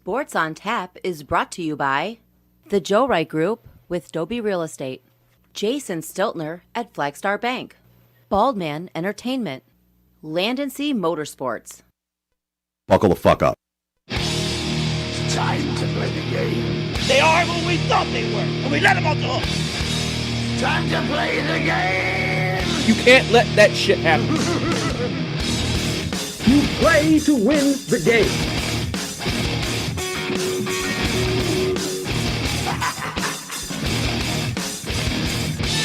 Sports on Tap is brought to you by the Joe Wright Group with Dobie Real Estate, Jason Stiltner at Flagstar Bank, Baldman Entertainment, Land and Sea Motorsports. Buckle the fuck up. It's time to play the game. They are who we thought they were, and we let them off the hook. Time to play the game. You can't let that shit happen. You play to win the game.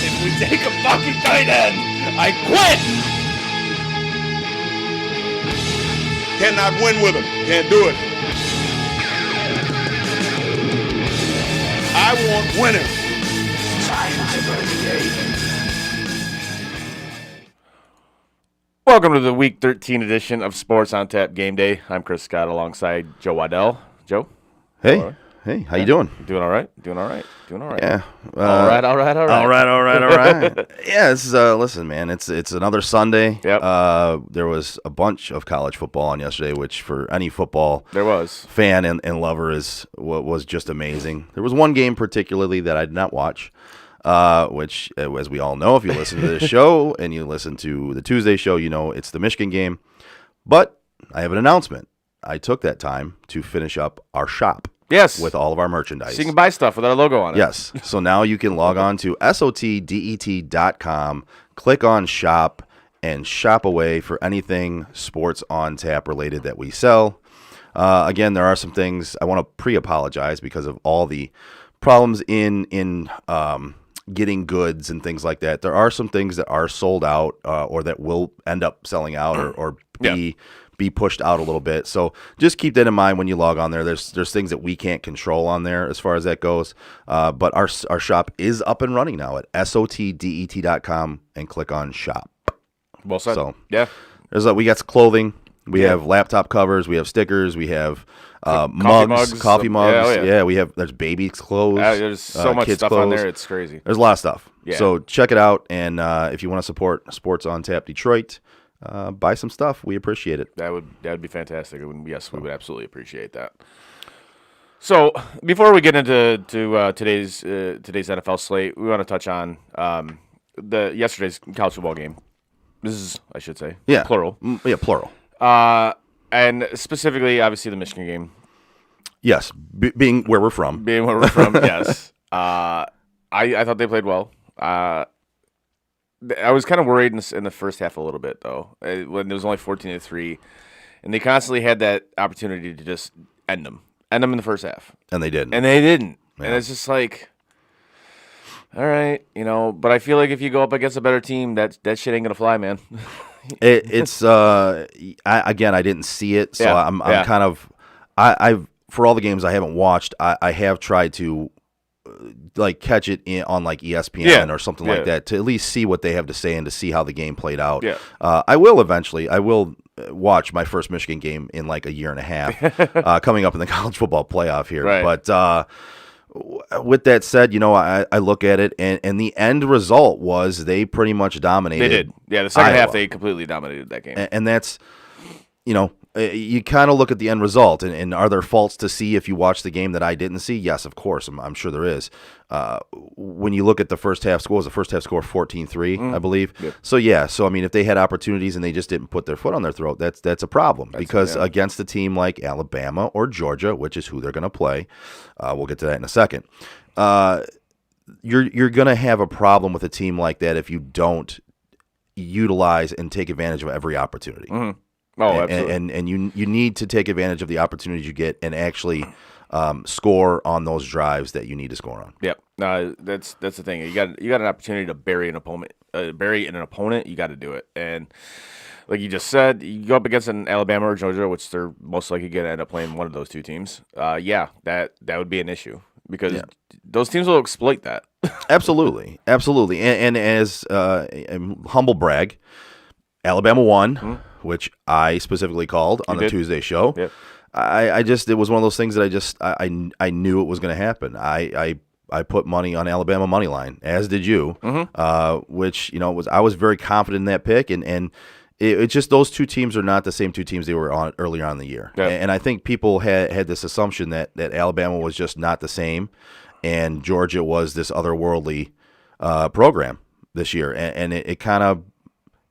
If we take a fucking tight end, I quit! Cannot win with him. Can't do it. I want winning. Time to play the game. Welcome to the Week 13 edition of Sports on Tap Game Day. I'm Chris Scott alongside Joe Waddell. Joe? Hey, hey, how you doing? Doing all right? Doing all right? Doing all right? Yeah. All right. All right. Yeah, listen, man, it's another Sunday. Yep. There was a bunch of college football on yesterday, which for any football fan and lover was just amazing. There was one game particularly that I did not watch, which, as we all know, if you listen to this show and you listen to the Tuesday show, you know it's the Michigan game. But I have an announcement. I took that time to finish up our shop. Yes. With all of our merchandise. So you can buy stuff with our logo on it. Yes. So now you can log on to SOTDET.com, click on shop, and shop away for anything Sports on Tap related that we sell. Again, there are some things I want to pre-apologize because of all the problems in getting goods and things like that. There are some things that are sold out or that will end up selling out or be pushed out a little bit. So just keep that in mind when you log on there. There's things that we can't control on there as far as that goes. But our shop is up and running now at sotdet.com and click on shop. Well said. So yeah, we got some clothing. We have laptop covers. We have stickers. We have coffee mugs. There's baby clothes. There's so much stuff on there. It's crazy. There's a lot of stuff. Yeah. So check it out. And if you want to support Sports on Tap Detroit, buy some stuff. We appreciate it. That would be fantastic. Yes, we would absolutely appreciate that. So before we get into today's NFL slate, we want to touch on yesterday's college football game. This is, I should say, plural. Yeah, plural. And specifically, obviously, the Michigan game. Yes, being where we're from. Yes. I thought they played well. I was kind of worried in the first half a little bit, though, when it was only 14-3, and they constantly had that opportunity to just end them in the first half. And they didn't. Yeah. And it's just like, all right, but I feel like if you go up against a better team, that shit ain't going to fly, man. I didn't see it, so I'm kind of I've for all the games I haven't watched, I have tried to catch it on ESPN or something like that to at least see what they have to say and to see how the game played out. Yeah. I will eventually. I will watch my first Michigan game in a year and a half coming up in the college football playoff here. Right. But with that said, I look at it, and the end result was they pretty much dominated. They did. Yeah, the second half, they completely dominated that game. And that's, you kind of look at the end result, and are there faults to see if you watch the game that I didn't see? Yes, of course. I'm sure there is. When you look at the first half score, the first half score 14-3, I believe. Yep. So, if they had opportunities and they just didn't put their foot on their throat, that's a problem. Because against a team like Alabama or Georgia, which is who they're going to play, we'll get to that in a second, you're going to have a problem with a team like that if you don't utilize and take advantage of every opportunity. Mm-hmm. Oh, absolutely. And you need to take advantage of the opportunities you get and actually score on those drives that you need to score on. Yep. No, that's the thing. You got an opportunity to bury an opponent. You got to do it. And like you just said, you go up against an Alabama or Georgia, which they're most likely going to end up playing one of those two teams. That would be an issue because those teams will exploit that. Absolutely. And as humble brag, Alabama won, which I specifically called on the Tuesday show. Yep. It was one of those things that I knew it was going to happen. I put money on Alabama money line, as did you, which I was very confident in that pick, and it's just those two teams are not the same two teams they were on earlier on in the year, and I think people had this assumption that Alabama was just not the same, and Georgia was this otherworldly program this year, and it kind of.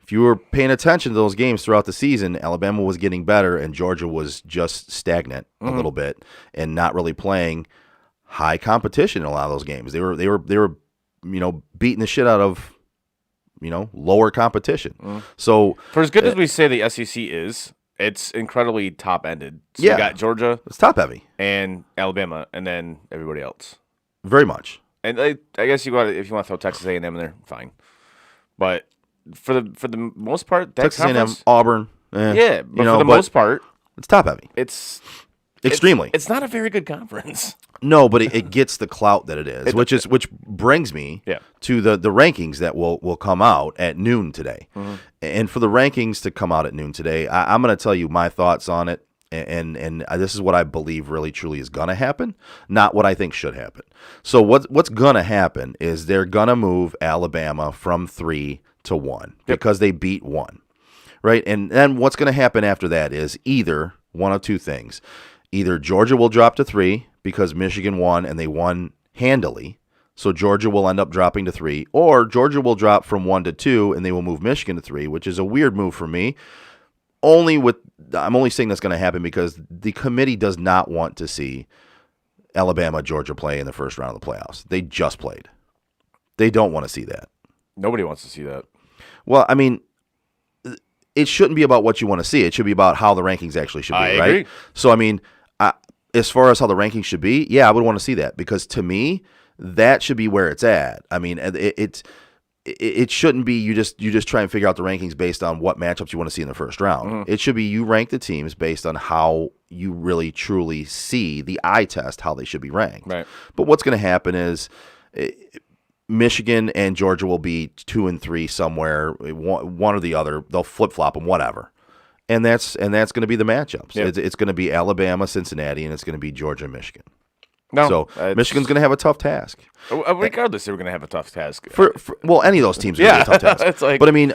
If you were paying attention to those games throughout the season, Alabama was getting better and Georgia was just stagnant a little bit and not really playing high competition in a lot of those games. They were beating the shit out of lower competition. So for as good as we say the SEC is, it's incredibly top ended. So you got Georgia, it's top heavy, and Alabama, and then everybody else. Very much. And I guess if you want to throw Texas A&M in there, fine, but. For the most part, that Texas A&M, Auburn, but for the most part, it's top heavy. It's extremely. It's not a very good conference. No, but it gets the clout that it is, which brings me to the rankings that will come out at noon today. Mm-hmm. And for the rankings to come out at noon today, I'm going to tell you my thoughts on it. And this is what I believe really truly is going to happen, not what I think should happen. So what's going to happen is they're going to move Alabama from 3 to 1 because they beat 1, right? And then what's going to happen after that is either one of two things. Either Georgia will drop to 3 because Michigan won and they won handily, so Georgia will end up dropping to 3, or Georgia will drop from 1 to 2 and they will move Michigan to 3, which is a weird move for me. I'm only saying that's going to happen because the committee does not want to see Alabama, Georgia play in the first round of the playoffs. They just played. They don't want to see that. Nobody wants to see that. Well, I mean, it shouldn't be about what you want to see. It should be about how the rankings actually should be, I right? agree. So, I mean, as far as how the rankings should be, I would want to see that because to me, that should be where it's at. I mean, it shouldn't be you just try and figure out the rankings based on what matchups you want to see in the first round. It should be you rank the teams based on how you really truly see the eye test how they should be ranked. Right. But what's going to happen is Michigan and Georgia will be 2 and 3 somewhere, one or the other. They'll flip flop them, whatever. And that's going to be the matchups. Yeah. It's going to be Alabama, Cincinnati, and it's going to be Georgia, Michigan. No, So Michigan's going to have a tough task. Regardless, they were going to have a tough task. Well, any of those teams are going to have a tough task. It's like, but I mean,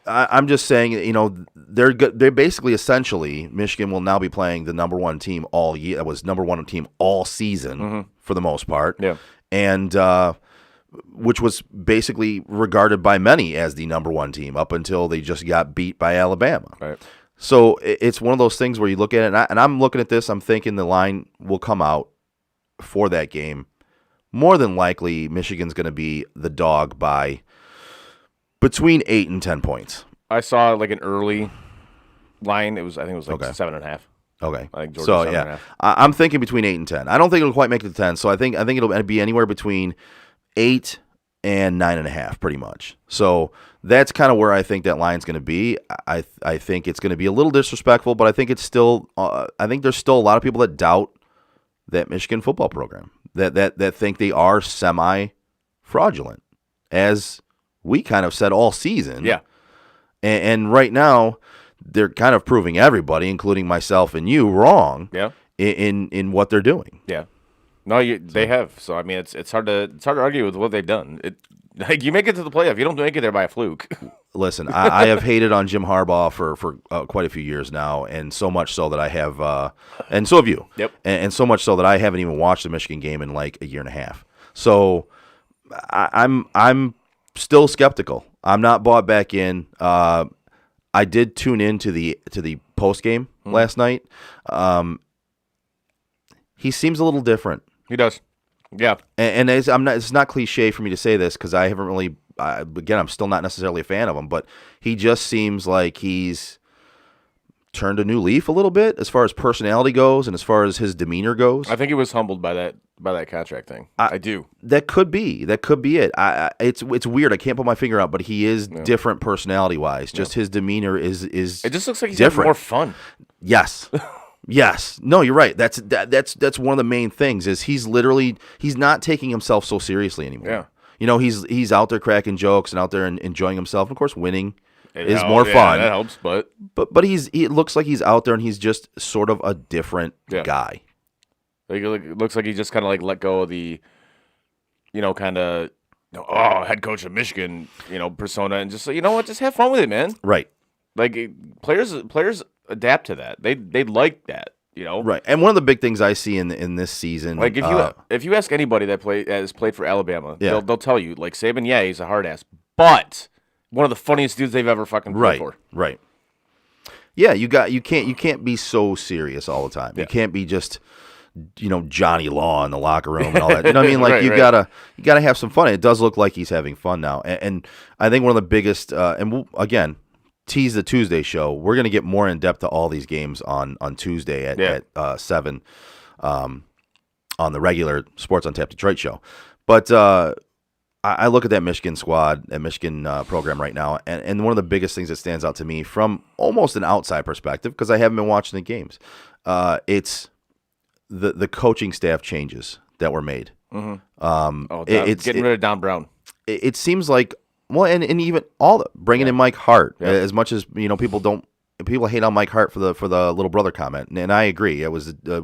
I'm just saying, they're basically essentially Michigan will now be playing the number one team all year. That was number one team all season for the most part. Yeah, and which was basically regarded by many as the number one team up until they just got beat by Alabama. right. So it's one of those things where you look at it, and I'm looking at this. I'm thinking the line will come out for that game. More than likely, Michigan's going to be the dog by between 8 and 10 points. I saw like an early line. I think it was like Okay. 7.5. Okay. I think Georgia So 7.5. I'm thinking between 8 and 10. I don't think it'll quite make it to 10. So I think it'll be anywhere between 8 and 9.5, pretty much. So that's kind of where I think that line's going to be. I think it's going to be a little disrespectful, but I think it's still. I think there's still a lot of people that doubt that Michigan football program, that think they are semi-fraudulent, as we kind of said all season. Yeah. And right now, they're kind of proving everybody, including myself and you, wrong. Yeah. In what they're doing. Yeah. No, they have. So I mean, it's hard to argue with what they've done. Like you make it to the playoff, you don't make it there by a fluke. Listen, I have hated on Jim Harbaugh for quite a few years now, and so much so that I have, and so have you. Yep. And so much so that I haven't even watched the Michigan game in like a year and a half. So I'm still skeptical. I'm not bought back in. I did tune in to the post game last night. He seems a little different. He does. Yeah. And it's not cliche for me to say this because I haven't really. Again, I'm still not necessarily a fan of him, but he just seems like he's turned a new leaf a little bit as far as personality goes and as far as his demeanor goes. I think he was humbled by that contract thing. I do. That could be it. It's weird. I can't put my finger out, but he is different personality wise. Just his demeanor is. It just looks like he's different. having more fun. Yes. Yes. No, you're right. That's one of the main things is he's not taking himself so seriously anymore. Yeah. He's out there cracking jokes and out there and enjoying himself. Of course, winning is more fun. That helps, but it looks like he's out there and he's just sort of a different guy. It looks like he just kind of like let go of the, kind of, head coach of Michigan, persona, and just just have fun with it, man. Right. Like players adapt to that. They like that. Right. And one of the big things I see in this season, like if you ask anybody that has played for Alabama, they'll tell you like Saban, he's a hard ass, but one of the funniest dudes they've ever fucking played for. Right. Yeah, you can't be so serious all the time. You can't be just Johnny Law in the locker room and all that. You know what I mean? Like you gotta have some fun. It does look like he's having fun now, and I think one of the biggest and we'll, again, tease the Tuesday show. We're going to get more in depth to all these games on Tuesday at 7 on the regular Sports on Tap Detroit show. But I look at that Michigan squad, that Michigan program right now, and one of the biggest things that stands out to me from almost an outside perspective, because I haven't been watching the games, it's the coaching staff changes that were made. Mm-hmm. Getting rid of Don Brown. It seems like. Well, and even bringing in Mike Hart, as much as people hate on Mike Hart for the little brother comment, and I agree, it was a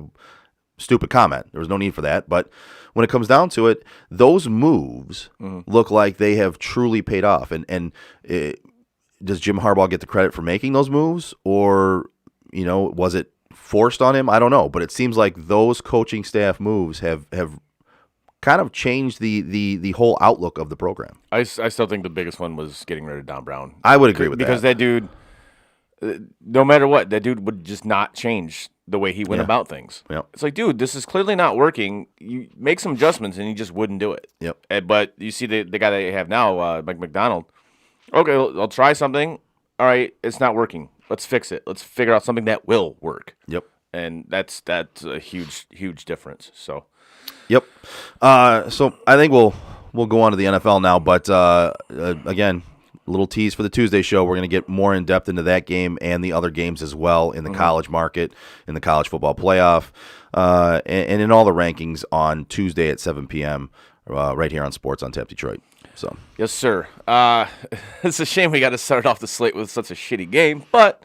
stupid comment. There was no need for that. But when it comes down to it, those moves look like they have truly paid off. And does Jim Harbaugh get the credit for making those moves, or was it forced on him? I don't know, but it seems like those coaching staff moves have kind of changed the whole outlook of the program. I still think the biggest one was getting rid of Don Brown. I would agree with that. Because that dude, no matter what, that dude would just not change the way he went about things. Yep. It's like, dude, this is clearly not working. You make some adjustments, and he just wouldn't do it. Yep. But you see the guy that you have now, Mike McDonald. Okay, I'll try something. All right, it's not working. Let's fix it. Let's figure out something that will work. Yep. And that's a huge difference. So. Yep. So I think we'll go on to the NFL now, but again, a little tease for the Tuesday show. We're going to get more in depth into that game and the other games as well in the college market, in the college football playoff, and in all the rankings on Tuesday at 7 p.m. Right here on Sports on Tap Detroit. So Yes, sir. It's a shame we got to start off the slate with such a shitty game, but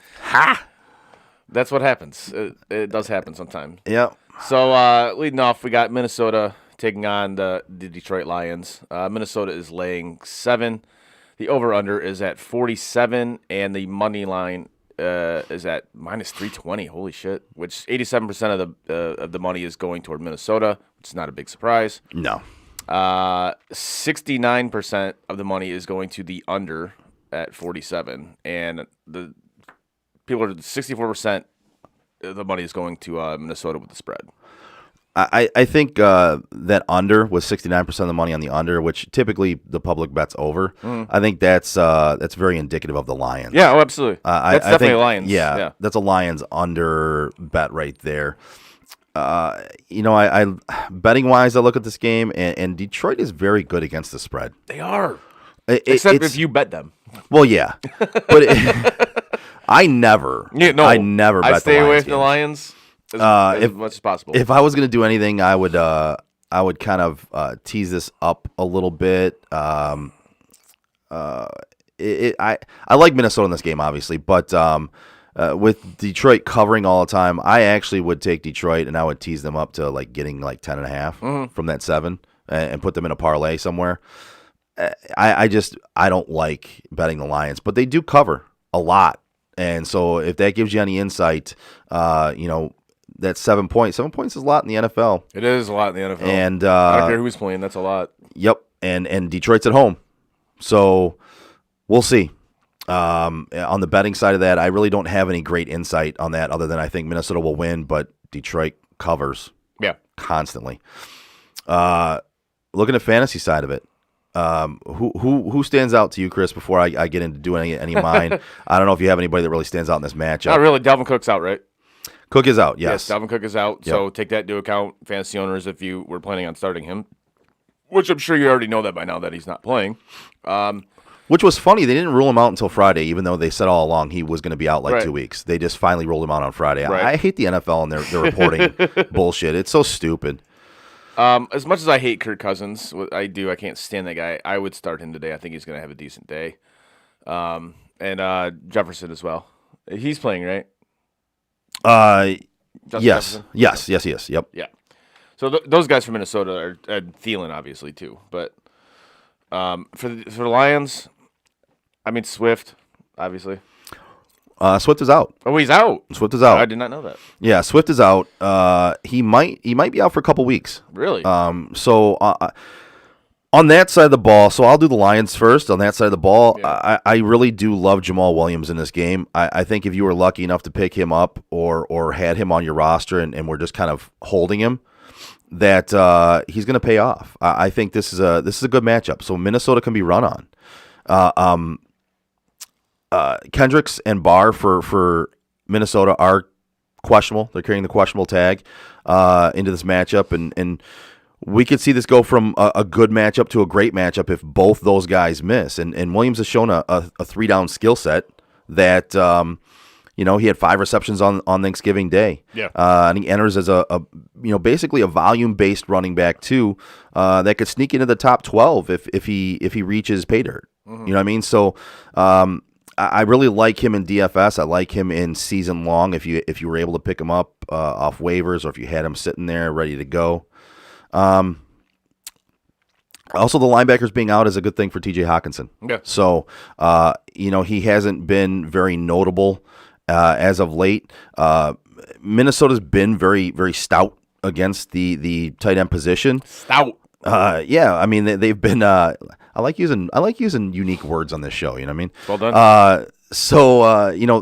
that's what happens. It does happen sometimes. yeah. So leading off, we got Minnesota taking on the Detroit Lions. Minnesota is laying 7. The over/under is at 47, and the money line is at minus 320. Holy shit! Which 87% of the money is going toward Minnesota, which is not a big surprise. No. 69% of the money is going to the under at 47, and the people are 64% of the money is going to Minnesota with the spread. I think that under was 69% of the money on the under, which typically the public bets over. I think that's very indicative of the Lions. Yeah, absolutely. That's definitely a Lions. Yeah, that's a Lions under bet right there. I betting wise, I look at this game, and Detroit is very good against the spread. They are, except if you bet them. Well, yeah, but I never bet I the stay away Lions from the Lions as much as possible. If I was going to do anything, I would kind of tease this up a little bit. I like Minnesota in this game, obviously, but with Detroit covering all the time, I actually would take Detroit and I would tease them up to like getting like 10.5 from that 7 and put them in a parlay somewhere. I don't like betting the Lions, but they do cover a lot, and so if that gives you any insight, that's 7 points. 7 points is a lot in the NFL. It is a lot in the NFL. And I don't care who's playing. That's a lot. Yep. And Detroit's at home. So we'll see. On the betting side of that, I really don't have any great insight on that other than I think Minnesota will win, but Detroit covers constantly. Looking at fantasy side of it, who stands out to you, Chris, before I get into doing any of mine? I don't know if you have anybody that really stands out in this matchup. Not really. Dalvin Cook's out, right? Cook is out, yes. Dalvin Cook is out, so take that into account, fantasy owners, if you were planning on starting him, which I'm sure you already know that by now that he's not playing. Which was funny. They didn't rule him out until Friday, even though they said all along he was going to be out like 2 weeks. They just finally rolled him out on Friday. Right. I hate the NFL and their reporting bullshit. It's so stupid. As much as I hate Kirk Cousins, I can't stand that guy. I would start him today. I think he's going to have a decent day. And Jefferson as well. He's playing, right? Yes. Jefferson? Yes, he is. Yep. Yeah. So those guys from Minnesota are Thielen, obviously, too. But for the Lions, I mean, Swift, obviously. Swift is out. Oh, he's out. Swift is out. I did not know that. Yeah, Swift is out. He might be out for a couple weeks. Really? So on that side of the ball, so I'll do the Lions first. On that side of the ball, I really do love Jamal Williams in this game. I think if you were lucky enough to pick him up or had him on your roster and we're just kind of holding him, that he's going to pay off. I think this is a good matchup. So Minnesota can be run on. Kendricks and Barr for Minnesota are questionable. They're carrying the questionable tag into this matchup, and we could see this go from a good matchup to a great matchup if both those guys miss. And Williams has shown a 3-down skill set that he had 5 receptions on Thanksgiving Day. Yeah, and he enters as a basically a volume-based running back too that could sneak into the top 12 if he reaches pay dirt. Mm-hmm. You know what I mean? So. I really like him in DFS. I like him in season long. If you were able to pick him up off waivers, or if you had him sitting there ready to go. Also, the linebackers being out is a good thing for T.J. Hockenson. Yeah. So he hasn't been very notable as of late. Minnesota's been very very stout against the tight end position. Stout. Yeah, I mean they've been. I like using unique words on this show. You know what I mean? Well done.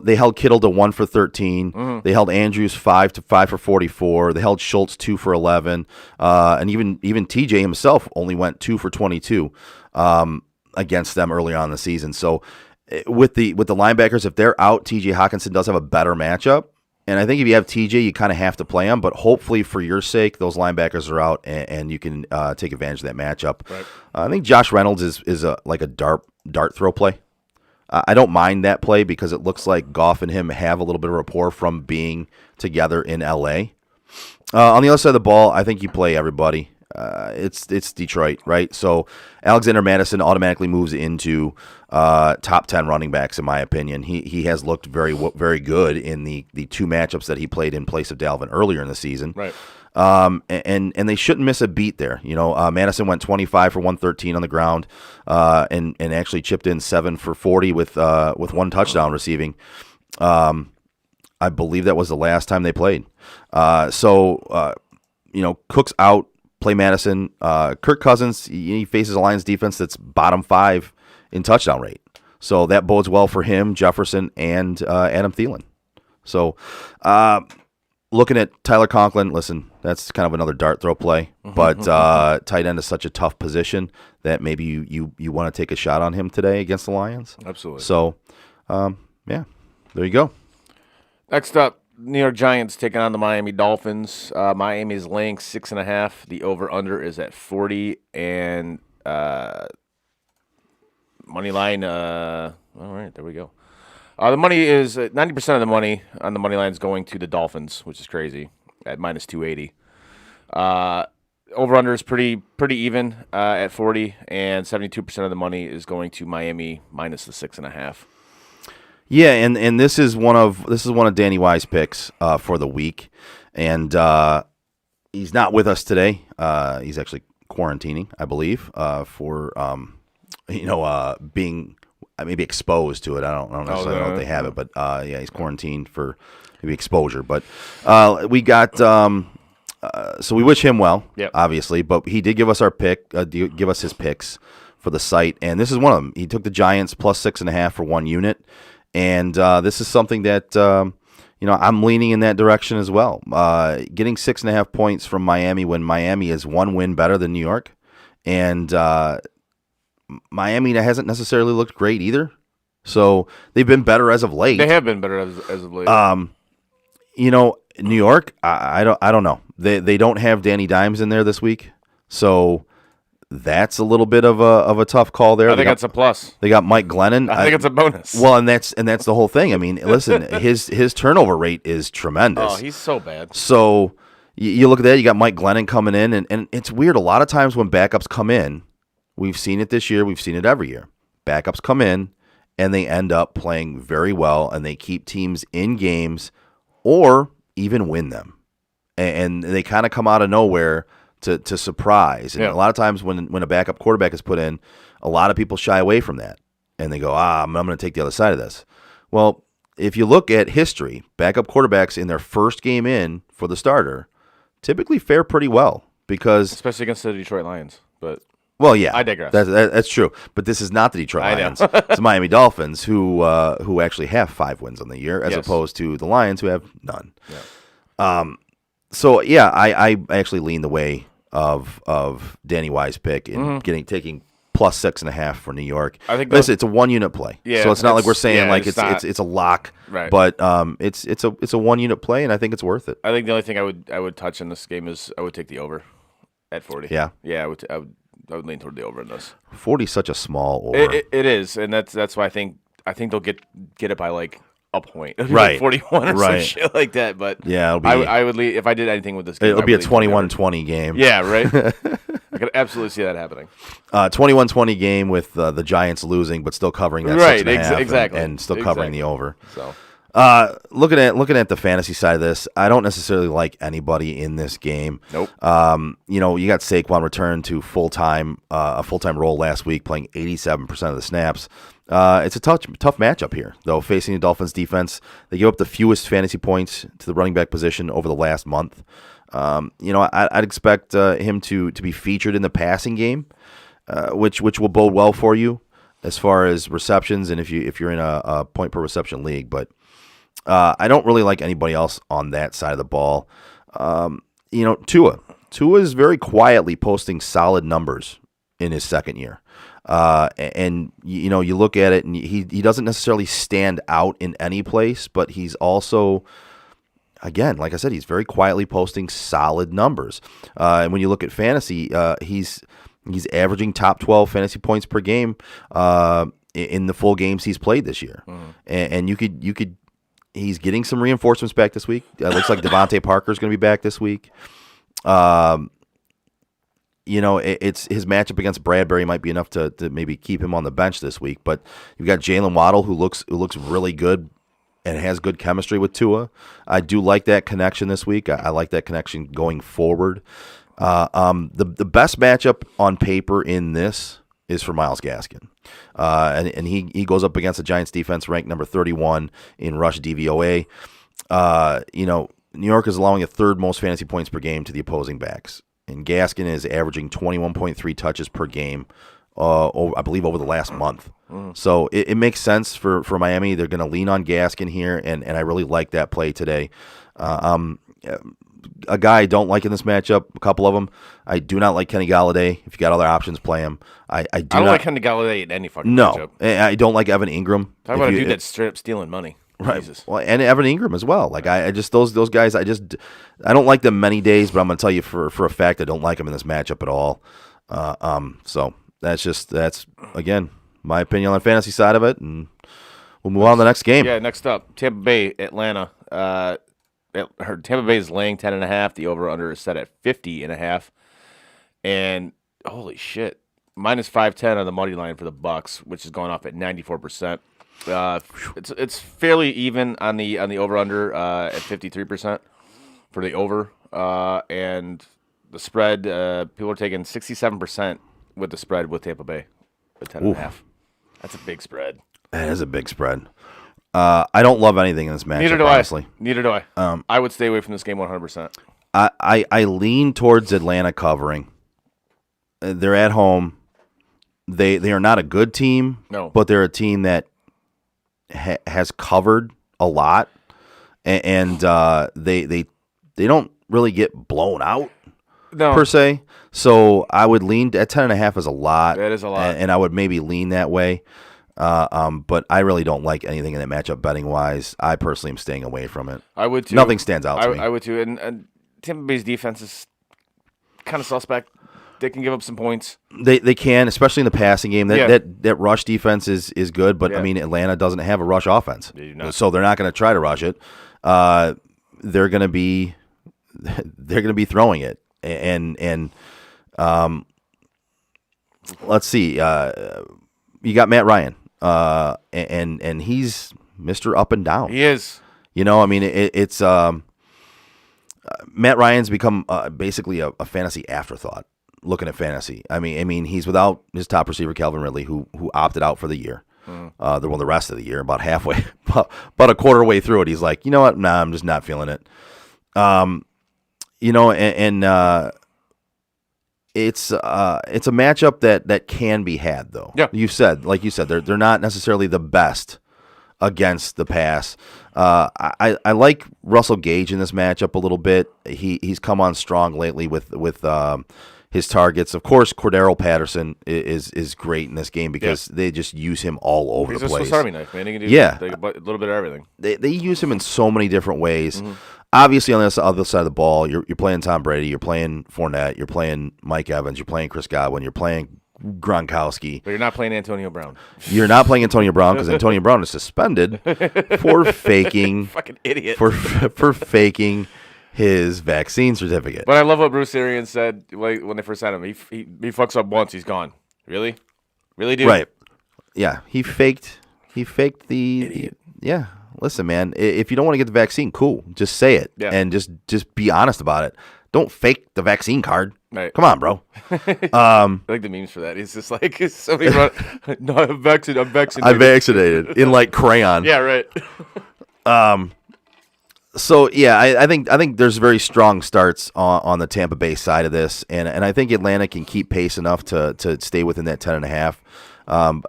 They held Kittle to 1 for 13. Mm-hmm. They held Andrews 5 for 44. They held Schultz 2 for 11. And even TJ himself only went 2 for 22 against them early on in the season. So with the linebackers, if they're out, TJ Hockenson does have a better matchup. And I think if you have TJ, you kind of have to play him. But hopefully, for your sake, those linebackers are out, and you can take advantage of that matchup. Right. I think Josh Reynolds is like a dart throw play. I don't mind that play because it looks like Goff and him have a little bit of rapport from being together in L.A. On the other side of the ball, I think you play everybody. It's Detroit, right? So Alexander Madison automatically moves into top 10 running backs, in my opinion. He has looked very good in the two matchups that he played in place of Dalvin earlier in the season. Right. And they shouldn't miss a beat there. Madison went 25 for 113 on the ground, and actually chipped in 7 for 40 with one touchdown receiving. I believe that was the last time they played. Cook's out. Play Madison. Kirk Cousins, he faces a Lions defense that's bottom 5 in touchdown rate. So that bodes well for him, Jefferson, and Adam Thielen. So looking at Tyler Conklin, listen, that's kind of another dart throw play. But tight end is such a tough position that maybe you want to take a shot on him today against the Lions. Absolutely. So, there you go. Next up, New York Giants taking on the Miami Dolphins. Miami's laying 6.5. The over/under is at 40, and money line. All right, there we go. The money is 90% of the money on the money line is going to the Dolphins, which is crazy at minus 280. Over/under is pretty even at 40, and 72% of the money is going to Miami minus the 6.5. Yeah, and this is one of Danny Wise's picks for the week, and he's not with us today. He's actually quarantining, I believe, for being maybe exposed to it. I don't necessarily know if they have it, but he's quarantined for maybe exposure. But we got so we wish him well, obviously. But he did give us our pick, give us his picks for the site, and this is one of them. He took the Giants plus 6.5 for 1 unit. And this is something that, I'm leaning in that direction as well. Getting 6.5 points from Miami when Miami is 1 win better than New York. And Miami hasn't necessarily looked great either. So they've been better as of late. They have been better as of late. New York, I don't know. They don't have Danny Dimes in there this week. So that's a little bit of a tough call there. I think that's a plus. They got Mike Glennon. I think it's a bonus. Well, and that's the whole thing. I mean, listen, his turnover rate is tremendous. Oh, he's so bad. So you look at that. You got Mike Glennon coming in, and it's weird. A lot of times when backups come in, we've seen it this year. We've seen it every year. Backups come in, and they end up playing very well, and they keep teams in games or even win them. And they kind of come out of nowhere to surprise. And a lot of times when a backup quarterback is put in, a lot of people shy away from that. And they go, I'm going to take the other side of this. Well, if you look at history, backup quarterbacks in their first game in for the starter typically fare pretty well because... Especially against the Detroit Lions. But well, yeah. I digress. That's true. But this is not the Detroit Lions. It's the Miami Dolphins who actually have 5 wins on the year as opposed to the Lions who have none. Yeah. I actually lean the way of Danny Wise's pick and taking plus 6.5 for New York. I think it's a 1 unit play. Yeah, so it's not like we're saying it's a lock. Right. But it's a 1 unit play, and I think it's worth it. I think the only thing I would touch in this game is I would take the over at 40. Yeah. Yeah, I would lean toward the over in this. 40 is such a small over. It is, and that's why I think they'll get it by like a point, right? 41 or some shit like that. But yeah, I would leave if I did anything with this game. It'll be a 21-20 game. Yeah, right. I could absolutely see that happening. 21-20 game with the Giants losing, but still covering that 6.5 exactly, and still covering the over. So, looking at the fantasy side of this, I don't necessarily like anybody in this game. Nope. You got Saquon return to a full-time role last week, playing 87% of the snaps. It's a tough matchup here, though, facing the Dolphins defense. They give up the fewest fantasy points to the running back position over the last month. I'd expect him to be featured in the passing game, which will bode well for you as far as receptions and if you're in a point per reception league. But I don't really like anybody else on that side of the ball. Tua is very quietly posting solid numbers in his second year. And you look at it and he doesn't necessarily stand out in any place, but he's also again, like I said, he's very quietly posting solid numbers. And when you look at fantasy, he's averaging top 12 fantasy points per game in the full games he's played this year. And you could he's getting some reinforcements back this week. It looks like Devontae Parker's going to be back this week. It's his matchup against Bradbury might be enough to maybe keep him on the bench this week. But you've got Jalen Waddle who looks really good and has good chemistry with Tua. I do like that connection this week. I like that connection going forward. The best matchup on paper in this is for Myles Gaskin. And he goes up against the Giants defense ranked number 31 in rush DVOA. New York is allowing a third most fantasy points per game to the opposing backs. And Gaskin is averaging 21.3 touches per game, I believe, over the last month. So it makes sense for Miami. They're going to lean on Gaskin here, and I really like that play today. A guy I don't like in this matchup, a couple of them. I do not like Kenny Galladay. If you got other options, play him. I don't like Kenny Galladay in any fucking matchup. No, I don't like Evan Ingram. Talk about a dude that's straight up stealing money. Right. Jesus. Well, and Evan Ingram as well. Like I just those guys. I don't like them many days, but I'm going to tell you for a fact I don't like them in this matchup at all. So that's again my opinion on the fantasy side of it, and we'll move on to the next game. Yeah, next up, Tampa Bay, Atlanta. Tampa Bay is laying 10.5. The over/under is set at 50.5. And holy shit, minus 510 on the money line for the Bucks, which is going off at 94%. It's fairly even on the over/under at 53% for the over, and the spread. People are taking 67% with the spread with Tampa Bay at 10.5. That's a big spread. That is a big spread. I don't love anything in this matchup. Honestly. Neither do I. I would stay away from this game 100%. I lean towards Atlanta covering. They're at home. They are not a good team. No, but they're a team that has covered a lot, and they don't really get blown out per se. So I would lean at 10.5 is a lot. That is a lot, and I would maybe lean that way. But I really don't like anything in that matchup betting wise. I personally am staying away from it. I would too. Nothing stands out to me. I would too. And Tampa Bay's defense is kind of suspect. They can give up some points. They can, especially in the passing game. That rush defense is good, but I mean Atlanta doesn't have a rush offense, so they're not going to try to rush it. They're going to be throwing it, and let's see. You got Matt Ryan, and he's Mr. Up and Down. He is. I mean it's Matt Ryan's become basically a fantasy afterthought. Looking at fantasy, I mean, he's without his top receiver Calvin Ridley, who opted out for the year. The rest of the year, about halfway, about a quarter way through it, he's like, you know what? Nah, I'm just not feeling it. It's a matchup that can be had though. Yeah, like you said, they're not necessarily the best against the pass. I like Russell Gage in this matchup a little bit. He's come on strong lately with his targets. Of course, Cordero Patterson is great in this game because they just use him all over the place. He's a Swiss Army knife, man. He can do a little bit of everything. They use him in so many different ways. Obviously, on the other side of the ball, you're playing Tom Brady, you're playing Fournette, you're playing Mike Evans, you're playing Chris Godwin, you're playing Gronkowski. But you're not playing Antonio Brown. You're not playing Antonio Brown because Antonio Brown is suspended for faking. Fucking idiot. For faking his vaccine certificate. But I love what Bruce Arians said when they first had him. He fucks up once, he's gone. Really, dude? Right. Yeah, he faked the. Yeah. Listen, man. If you don't want to get the vaccine, cool. Just say it and just be honest about it. Don't fake the vaccine card. Right. Come on, bro. I like the memes for that. It's just like somebody run. No, I'm vaccinated. I'm vaccinated in like crayon. Yeah, right. So yeah, I think there's very strong starts on the Tampa Bay side of this, and I think Atlanta can keep pace enough to stay within that 10.5.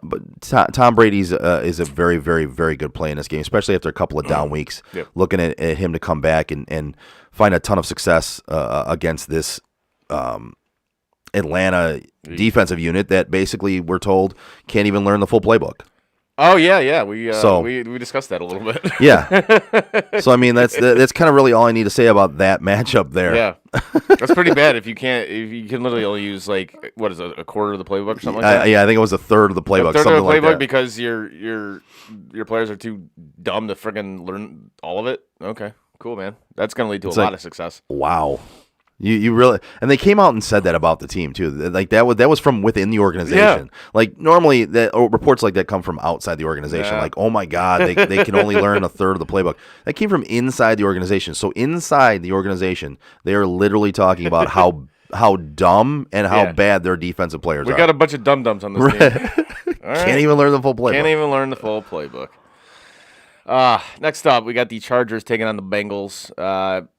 But Tom Brady's is a very, very, very good play in this game, especially after a couple of down weeks. Yep. Looking at him to come back and find a ton of success against this Atlanta defensive unit that basically we're told can't even learn the full playbook. Oh yeah. We discussed that a little bit. Yeah. So I mean, that's kind of really all I need to say about that matchup there. Yeah, that's pretty bad. If you can literally only use like what is it, a quarter of the playbook or something like that. Yeah, I think it was a third of the playbook. A third something of the like playbook that. because your players are too dumb to friggin' learn all of it. Okay, cool, man. That's gonna lead to a lot of success. Wow. You really, and they came out and said that about the team too. Like that was from within the organization. Yeah. Like normally reports like that come from outside the organization. Yeah. Like, oh my God, they can only learn a third of the playbook. That came from inside the organization. So inside the organization, they are literally talking about how dumb and how bad their defensive players are. We got a bunch of dum-dums on this team. All right. Can't even learn the full playbook. Can't even learn the full playbook. Next up, we got the Chargers taking on the Bengals.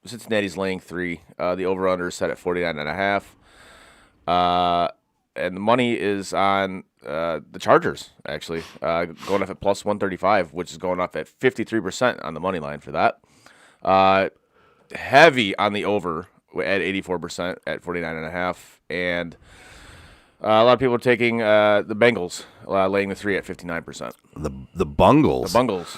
Cincinnati's laying 3. The over/under is set at 49.5. And the money is on the Chargers, actually, going off at plus 135, which is going off at 53% on the money line for that. Heavy on the over at 84% at 49.5. And a lot of people are taking the Bengals, laying the 3 at 59%. The Bungles. The Bungles.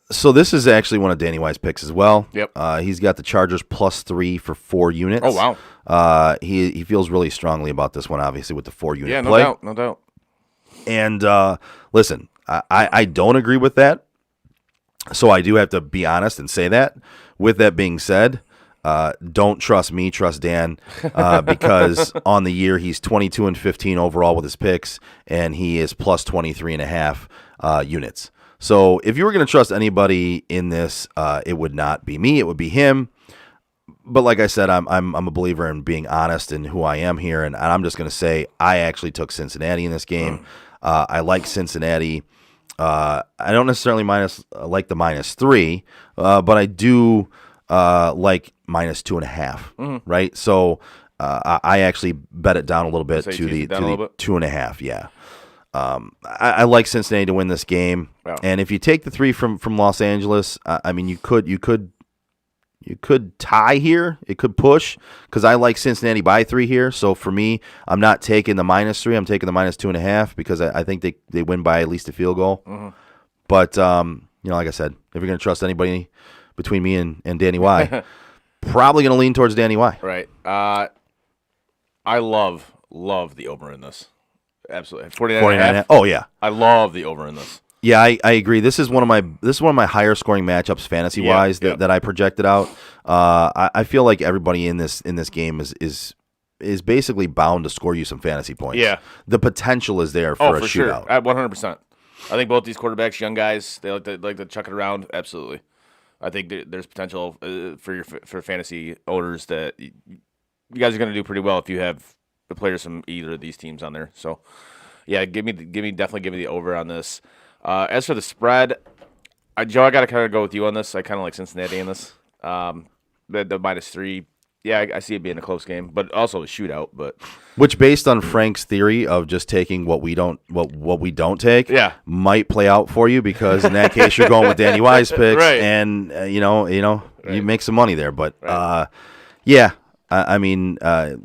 So this is actually one of Danny White's picks as well. Yep. He's got the Chargers plus 3 for 4 units. Oh, wow. He feels really strongly about this one, obviously, with the 4-unit no play. No doubt. And listen, I don't agree with that. So I do have to be honest and say that. With that being said, don't trust me, trust Dan, because on the year he's 22-15 overall with his picks, and he is plus 23.5 units. So if you were going to trust anybody in this, it would not be me. It would be him. But like I said, I'm a believer in being honest in who I am here, and I'm just going to say I actually took Cincinnati in this game. I like Cincinnati. I don't necessarily like the -3, but I do like -2.5. Right? So I actually bet it down a little bit to the 2.5. Yeah. I like Cincinnati to win this game, and if you take the 3 from Los Angeles, I mean you could tie here. It could push because I like Cincinnati by 3 here. So for me, I'm not taking the -3. I'm taking the -2.5 because I think they win by at least a field goal. But like I said, if you're going to trust anybody between me and Danny Y, probably going to lean towards Danny Y. Right. I love the over in this. Absolutely. 49.5. Oh yeah. I love the over in this. Yeah, I agree. This is one of my higher scoring matchups fantasy wise that I projected out. I feel like everybody in this game is basically bound to score you some fantasy points. Yeah. The potential is there for a shootout. Sure. At 100%. I think both these quarterbacks, young guys, they like to chuck it around. Absolutely. I think there's potential for fantasy owners that you guys are going to do pretty well if you have the players from either of these teams on there. So, yeah, definitely give me the over on this. As for the spread, Joe, I got to kind of go with you on this. I kind of like Cincinnati in this. The -3, yeah, I see it being a close game, but also a shootout. But which, based on Frank's theory of just taking what we don't take, might play out for you because in that case you're going with Danny Y's picks, right. And you make some money there. But yeah, I mean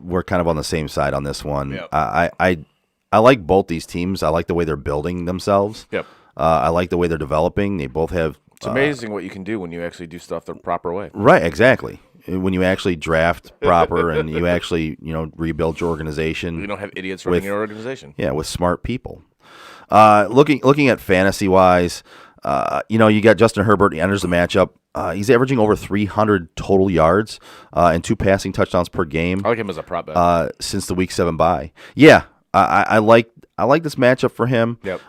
we're kind of on the same side on this one. Yep. I like both these teams. I like the way they're building themselves. Yep. I like the way they're developing. They both have. It's amazing what you can do when you actually do stuff the proper way. Right, exactly. When you actually draft proper and you actually rebuild your organization. You don't have idiots running your organization. Yeah, with smart people. Looking at fantasy wise, you got Justin Herbert. He enters the matchup. He's averaging over 300 total yards and 2 passing touchdowns per game. I like him as a prop bet. Since the Week 7 bye. Yeah. I like this matchup for him. Yep.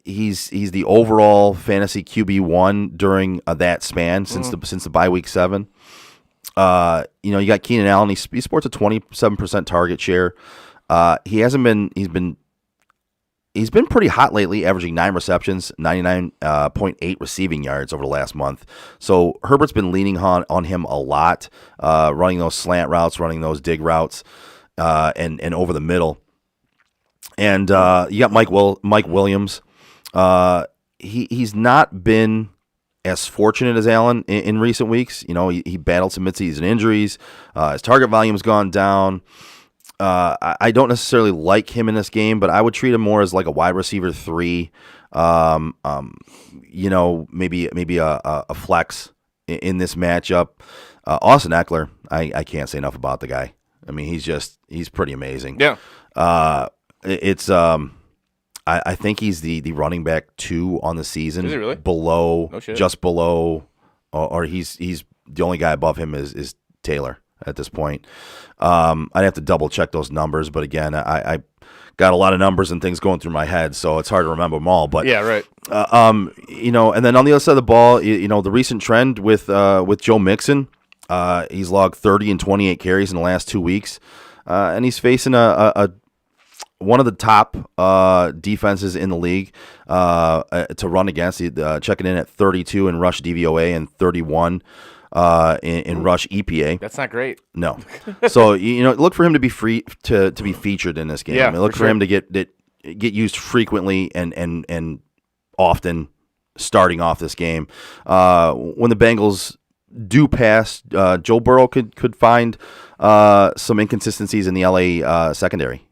He's the overall fantasy QB1 during that span since the bye Week 7. You got Keenan Allen. He sports a 27% target share. He's been pretty hot lately, averaging 9 receptions, 99.8 receiving yards over the last month. So Herbert's been leaning on him a lot, running those slant routes, running those dig routes, and over the middle. And you got Mike Williams. He's not been as fortunate as Allen in recent weeks. He battled some midseason injuries. His target volume's gone down. I don't necessarily like him in this game, but I would treat him more as like a wide receiver 3. Maybe a flex in this matchup. Austin Eckler, I can't say enough about the guy. I mean, he's pretty amazing. Yeah. I think he's the running back 2 on the season. Is he really? Just below, or he's the only guy above him is Taylor at this point. I'd have to double check those numbers, but again, I got a lot of numbers and things going through my head, so it's hard to remember them all. But yeah, right. And then on the other side of the ball, the recent trend with Joe Mixon, he's logged 30 and 28 carries in the last 2 weeks, and he's facing a one of the top defenses in the league to run against. Checking in at 32 in rush DVOA and 31 in rush EPA. That's not great. No. So look for him to be free to be featured in this game. Yeah, look for him to get used frequently and often starting off this game. When the Bengals do pass, Joe Burrow could find some inconsistencies in the LA secondary.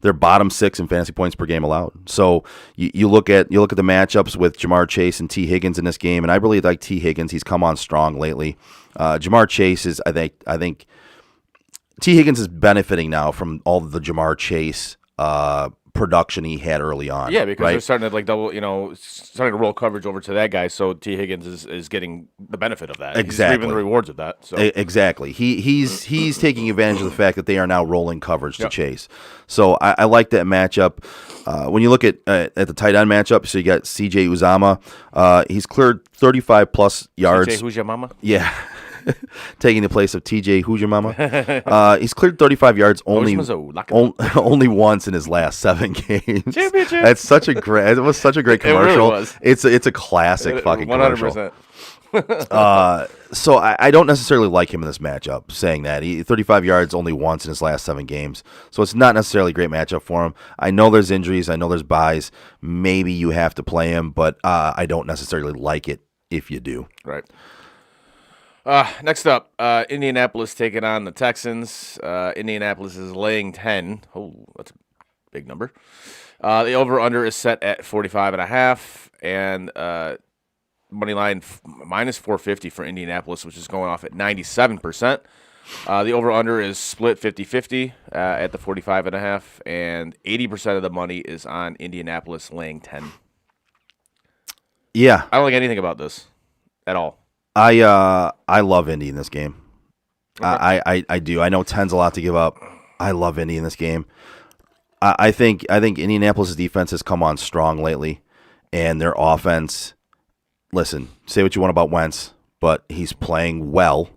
They're bottom 6 in fantasy points per game allowed. So you look at the matchups with Jamar Chase and T. Higgins in this game, and I really like T. Higgins. He's come on strong lately. Jamar Chase is, I think T. Higgins is benefiting now from all the Jamar Chase production he had early on. Yeah, because right? they're starting to like double, starting to roll coverage over to that guy. So T. Higgins is getting the benefit of that. Exactly. He's reaping the rewards of that. So. Exactly. He's taking advantage of the fact that they are now rolling coverage to Chase. So I like that matchup. When you look at the tight end matchup, so you got C.J. Uzomah. He's cleared 35 plus yards. C.J. Who's your mama? Yeah. Taking the place of TJ Hujamama. He's cleared 35 yards only once in his last 7 games. It was such a great commercial. It really was. It's a classic fucking 100%. commercial. So I don't necessarily like him in this matchup, saying that. 35 yards only once in his last 7 games. So it's not necessarily a great matchup for him. I know there's injuries. I know there's buys. Maybe you have to play him, but I don't necessarily like it if you do. Right. Next up, Indianapolis taking on the Texans. Indianapolis is laying 10. Oh, that's a big number. The over-under is set at 45.5, and money line minus 450 for Indianapolis, which is going off at 97%. The over-under is split 50-50 at the 45.5, and 80% of the money is on Indianapolis laying 10. Yeah. I don't like anything about this at all. I love Indy in this game. Okay. I do. I know 10's a lot to give up. I love Indy in this game. I think Indianapolis' defense has come on strong lately, and their offense. Listen, say what you want about Wentz, but he's playing well,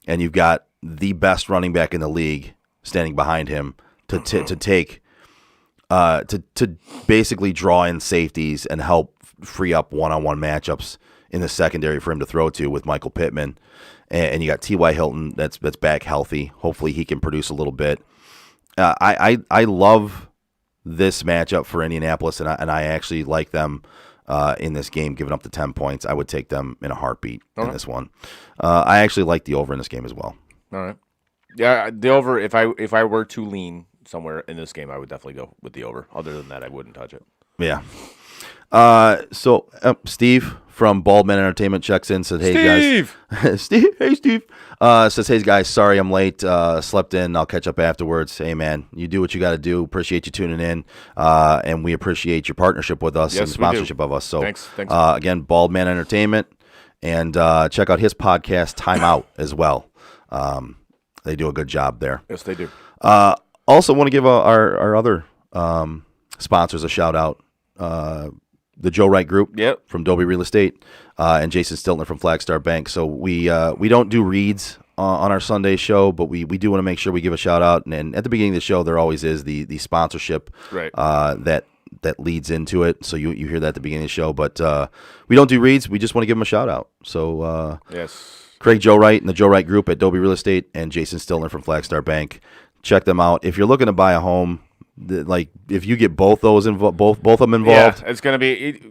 and you've got the best running back in the league standing behind him to basically draw in safeties and help free up one-on-one matchups in the secondary for him to throw to with Michael Pittman. And you got T.Y. Hilton that's back healthy. Hopefully he can produce a little bit. I love this matchup for Indianapolis, and I actually like them in this game, giving up the 10 points. I would take them in a heartbeat in this one. I actually like the over in this game as well. All right. Yeah, the over, if I were to lean somewhere in this game, I would definitely go with the over. Other than that, I wouldn't touch it. Yeah. So Steve from Baldman Entertainment checks in, said, "Hey guys, Steve, hey Steve, says, hey guys, sorry I'm late, slept in. I'll catch up afterwards. Hey man, you do what you got to do. Appreciate you tuning in, and we appreciate your partnership with us and sponsorship of us. So thanks. Again, Baldman Entertainment, and check out his podcast Time Out as well. They do a good job there. Yes, they do. Also want to give our other sponsors a shout out. The Joe Wright Group from Dobie Real Estate, and Jason Stiltner from Flagstar Bank. So we don't do reads on our Sunday show, but we do want to make sure we give a shout out. And at the beginning of the show, there always is the sponsorship that leads into it. So you hear that at the beginning of the show. But we don't do reads. We just want to give them a shout out. So Craig Joe Wright and the Joe Wright Group at Dobie Real Estate, and Jason Stiltner from Flagstar Bank. Check them out. If you're looking to buy a home, like if you get both those both of them involved, it's going to be.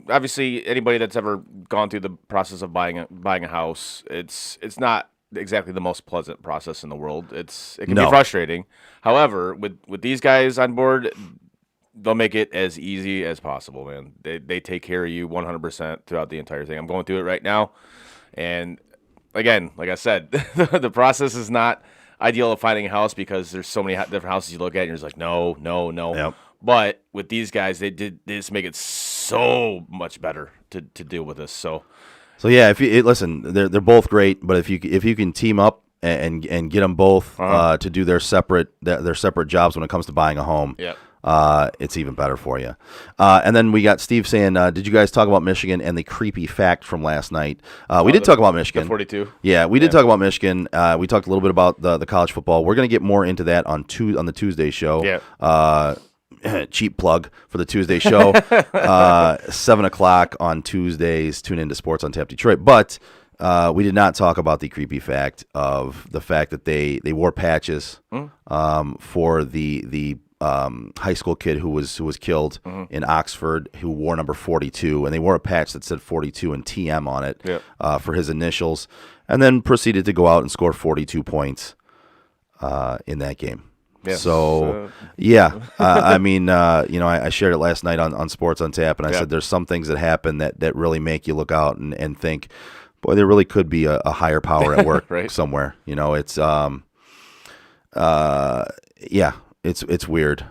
Obviously anybody that's ever gone through the process of buying a house, it's not exactly the most pleasant process in the world. It can be frustrating. However, with these guys on board, they'll make it as easy as possible, man. They take care of you 100% throughout the entire thing. I'm going through it right now, and again, like I said, the process is not ideal of finding a house because there's so many different houses you look at and you're just like, no. Yep. But with these guys, they just make it so much better to deal with this. So yeah, if you listen, they're both great, but if you can team up and get them both to do their separate jobs when it comes to buying a home, it's even better for you. And then we got Steve saying, did you guys talk about Michigan and the creepy fact from last night? We did talk about Michigan. The 42. Yeah, we did talk about Michigan. We talked a little bit about the college football. We're going to get more into that on the Tuesday show. Yeah. Cheap plug for the Tuesday show. 7 o'clock on Tuesdays. Tune into Sports on Tap Detroit. But we did not talk about the creepy fact of the fact that they wore patches for the high school kid who was killed in Oxford, who wore number 42, and they wore a patch that said 42 and TM on it for his initials, and then proceeded to go out and score 42 points in that game. Yeah. So, I mean, I shared it last night on Sports on Tap, and I said there's some things that happen that really make you look out and think, boy, there really could be a higher power at work right. somewhere. It's it's weird.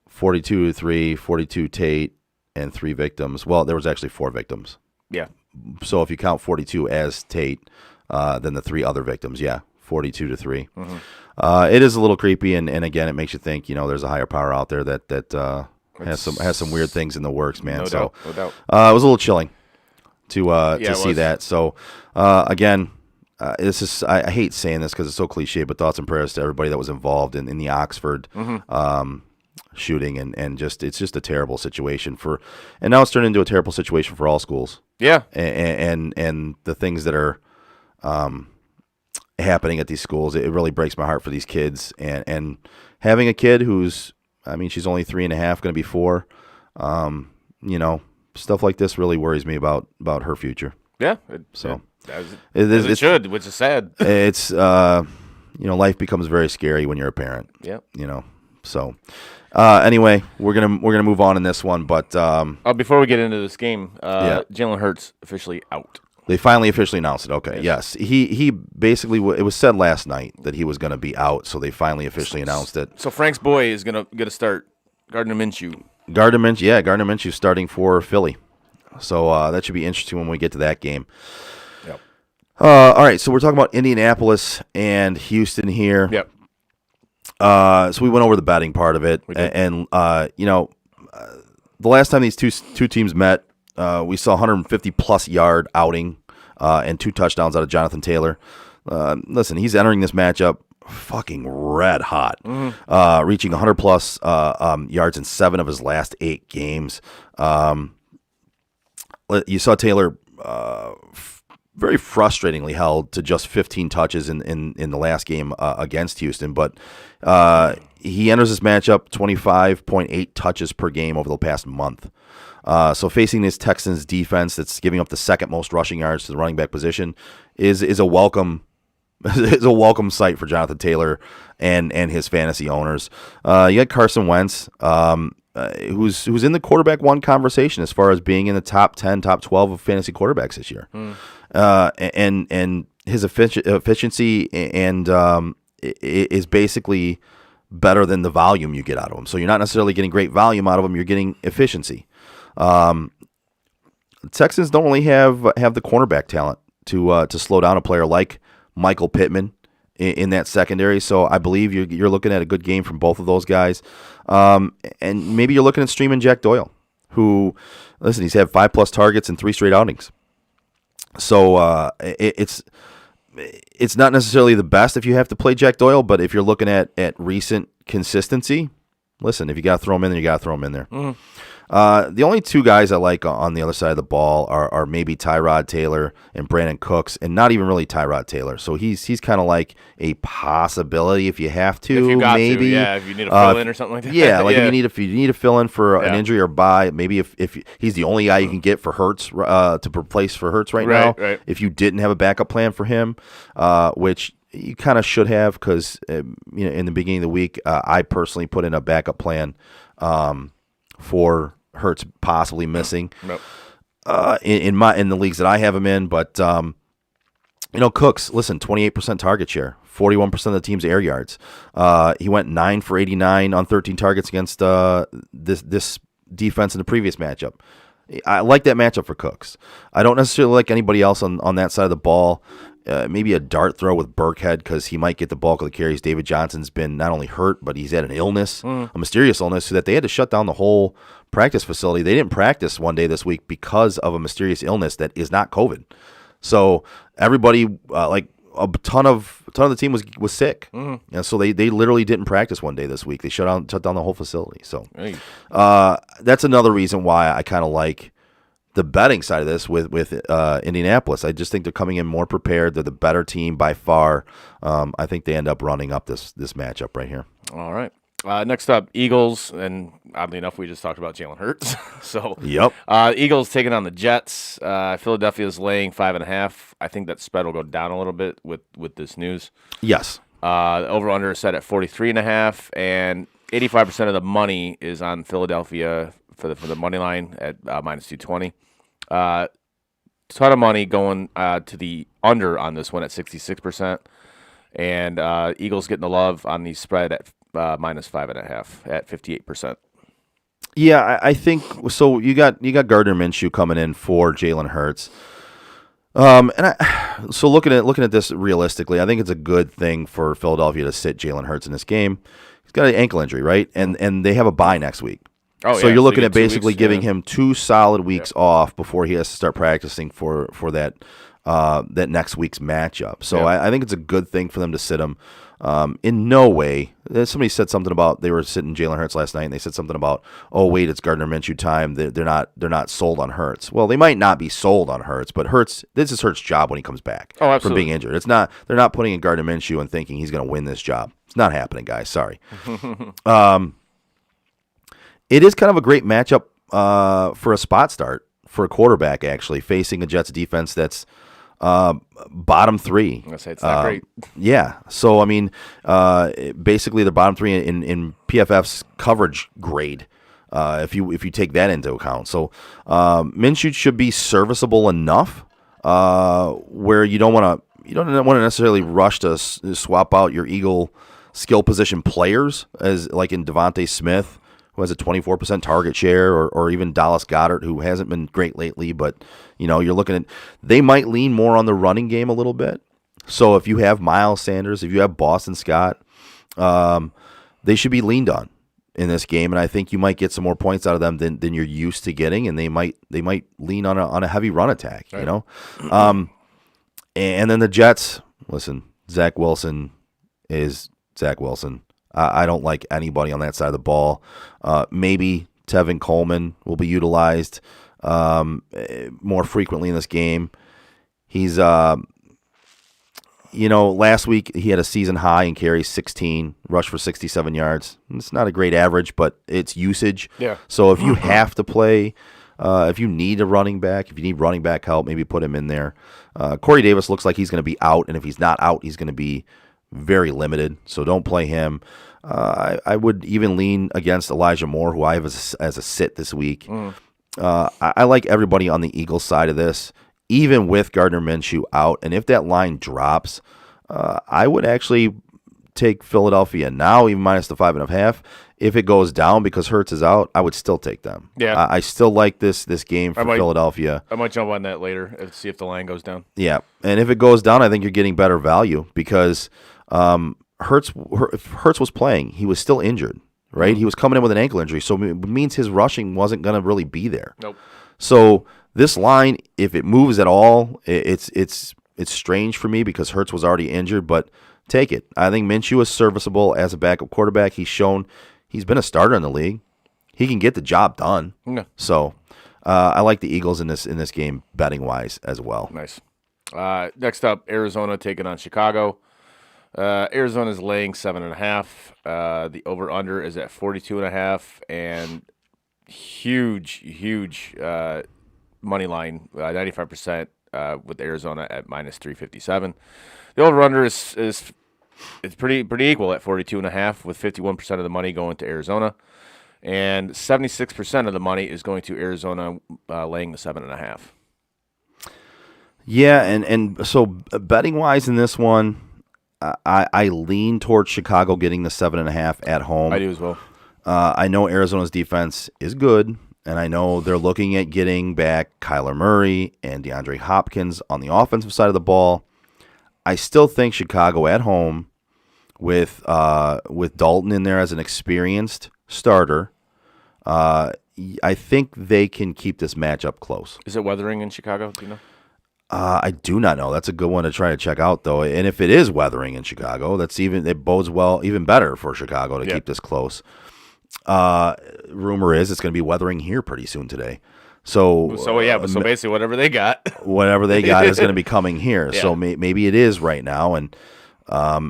42 Tate, and 3 victims. Well, there was actually 4 victims. Yeah. So if you count 42 as Tate, then the 3 other victims, 42-3. Mm-hmm. It is a little creepy, and again, it makes you think. There's a higher power out there that has some weird things in the works, man. No doubt. It was a little chilling to see that. So again. This is I hate saying this because it's so cliche, but thoughts and prayers to everybody that was involved in the Oxford shooting, and just it's just a terrible situation and now it's turned into a terrible situation for all schools. Yeah, and the things that are happening at these schools, it really breaks my heart for these kids, and having a kid who's, I mean, she's only 3.5, going to be 4. Stuff like this really worries me about her future. Yeah, it should, which is sad. It's life becomes very scary when you're a parent. Yeah, So anyway, we're gonna move on in this one, but before we get into this game, Jalen Hurts officially out. They finally officially announced it. Okay, yes. He basically, it was said last night that he was going to be out, so they finally officially announced it. So Frank's boy is gonna start Gardner Minshew. Gardner Minshew starting for Philly. So that should be interesting when we get to that game. Yep. All right, so we're talking about Indianapolis and Houston here. Yep. So we went over the betting part of it, and the last time these two teams met, we saw 150-plus yard outing and 2 touchdowns out of Jonathan Taylor. Listen, he's entering this matchup fucking red hot, reaching 100-plus yards in 7 of his last 8 games. You saw Taylor very frustratingly held to just 15 touches in the last game against Houston, but he enters this matchup 25.8 touches per game over the past month. So facing this Texans defense that's giving up the second most rushing yards to the running back position is a welcome sight for Jonathan Taylor and his fantasy owners. You got Carson Wentz, who's in the quarterback 1 conversation as far as being in the top 10, top 12 of fantasy quarterbacks this year. And his efficiency and is basically better than the volume you get out of him. So you're not necessarily getting great volume out of him, you're getting efficiency. Texans don't really have the cornerback talent to slow down a player like Michael Pittman in that secondary. So I believe you're looking at a good game from both of those guys. And maybe you're looking at streaming Jack Doyle, who, listen, he's had 5+ targets in 3 straight outings. So it's not necessarily the best if you have to play Jack Doyle, but if you're looking at recent consistency, listen, if you got to throw him in there, you got to throw him in there. The only two guys I like on the other side of the ball are maybe Tyrod Taylor and Brandon Cooks, and not even really Tyrod Taylor. So he's kind of like a possibility if you have to, If you got maybe. to, yeah, if you need a fill-in or something like that. Yeah, like if you need to fill in for an Yeah. injury or bye, maybe if he's the only guy you can get for Hurts to replace for Hurts right now. Right. If you didn't have a backup plan for him, which you kind of should have, because in the beginning of the week, I personally put in a backup plan for Hurts possibly missing in the leagues that I have him in. But Cooks, listen, 28% target share, 41% of the team's air yards. He went 9 for 89 on 13 targets against this defense in the previous matchup. I like that matchup for Cooks. I don't necessarily like anybody else on that side of the ball. Maybe a dart throw with Burkhead, because he might get the bulk of the carries. David Johnson's been not only hurt, but he's had an illness, a mysterious illness, so that they had to shut down the whole practice facility. They didn't practice one day this week because of a mysterious illness that is not COVID. So everybody, like a ton of the team was sick, and so they literally didn't practice one day this week. They shut down the whole facility. So that's another reason why I kind of like the betting side of this with Indianapolis. I just think they're coming in more prepared. They're the better team by far. I think they end up running up this matchup right here. All right. Next up, Eagles, and oddly enough, we just talked about Jalen Hurts. So, Yep. Eagles taking on the Jets. Philadelphia is laying 5.5. I think that spread will go down a little bit with this news. Yes. Over/under is set at 43.5, and 85% of the money is on Philadelphia for the money line at minus 220. Ton of money going to the under on this one at 66%, and Eagles getting the love on the spread at minus 5.5 at 58%. Yeah, I think so. You got Gardner Minshew coming in for Jalen Hurts, so looking at this realistically, I think it's a good thing for Philadelphia to sit Jalen Hurts in this game. He's got an ankle injury, right? And they have a bye next week. So you're looking at basically giving him 2 solid weeks off before he has to start practicing for that next week's matchup. So I think it's a good thing for them to sit him. In no way, somebody said something about they were sitting Jalen Hurts last night, and they said something about, oh wait, it's Gardner Minshew time. They're not sold on Hurts. Well, they might not be sold on Hurts, but this is Hurts' job when he comes back from being injured. They're not putting in Gardner Minshew and thinking he's going to win this job. It's not happening, guys. Sorry. It is kind of a great matchup for a spot start for a quarterback, actually, facing a Jets defense that's bottom 3. I'm gonna say it's not great. Yeah. So, I mean, basically the bottom 3 in PFF's coverage grade, if you take that into account. So, Minshew should be serviceable enough where you don't want to necessarily rush to swap out your Eagle skill position players, as like in Devontae Smith, who has a 24% target share, or even Dallas Goedert, who hasn't been great lately, but you're looking at, they might lean more on the running game a little bit. So if you have Miles Sanders, if you have Boston Scott, they should be leaned on in this game, and I think you might get some more points out of them than you're used to getting, and they might lean on a heavy run attack, right. And then the Jets, listen, Zach Wilson is Zach Wilson. I don't like anybody on that side of the ball. Maybe Tevin Coleman will be utilized more frequently in this game. He's, last week he had a season high in carries, 16, rushed for 67 yards. It's not a great average, but it's usage. Yeah. So if you have to play, if you need a running back, if you need running back help, maybe put him in there. Corey Davis looks like he's going to be out, and if he's not out, he's going to be very limited, so don't play him. I would even lean against Elijah Moore, who I have as a sit this week. I like everybody on the Eagles side of this, even with Gardner Minshew out. And if that line drops, I would actually take Philadelphia now, even minus the 5.5. If it goes down because Hurts is out, I would still take them. Yeah, I still like this game for Philadelphia. I might jump on that later and see if the line goes down. Yeah, and if it goes down, I think you're getting better value because Hurts was playing. He was still injured, right? He was coming in with an ankle injury, so it means his rushing wasn't going to really be there. Nope. So this line, if it moves at all, it's strange for me because Hurts was already injured, but take it. I think Minshew is serviceable as a backup quarterback. He's shown he's been a starter in the league. he can get the job done. Yeah. So I like the Eagles in this game betting wise as well. Nice. Next up, Arizona taking on Chicago. Arizona's laying 7.5. The over/under is at 42.5, and huge money line, 95% with Arizona at -357. The over/under is it's pretty equal at 42.5, with 51% of the money going to Arizona, and 76% of the money is going to Arizona laying the 7.5. Yeah, and so betting wise in this one, I lean towards Chicago getting the 7.5 at home. I do as well. I know Arizona's defense is good, and I know they're looking at getting back Kyler Murray and DeAndre Hopkins on the offensive side of the ball. I still think Chicago at home with Dalton in there as an experienced starter, I think they can keep this matchup close. Is it weathering in Chicago? Do you know? I do not know. That's a good one to try to check out, though. And if it is weathering in Chicago, it bodes well, even better for Chicago to keep this close. Rumor is it's going to be weathering here pretty soon today. So basically whatever they got is going to be coming here. Yeah. So maybe it is right now, and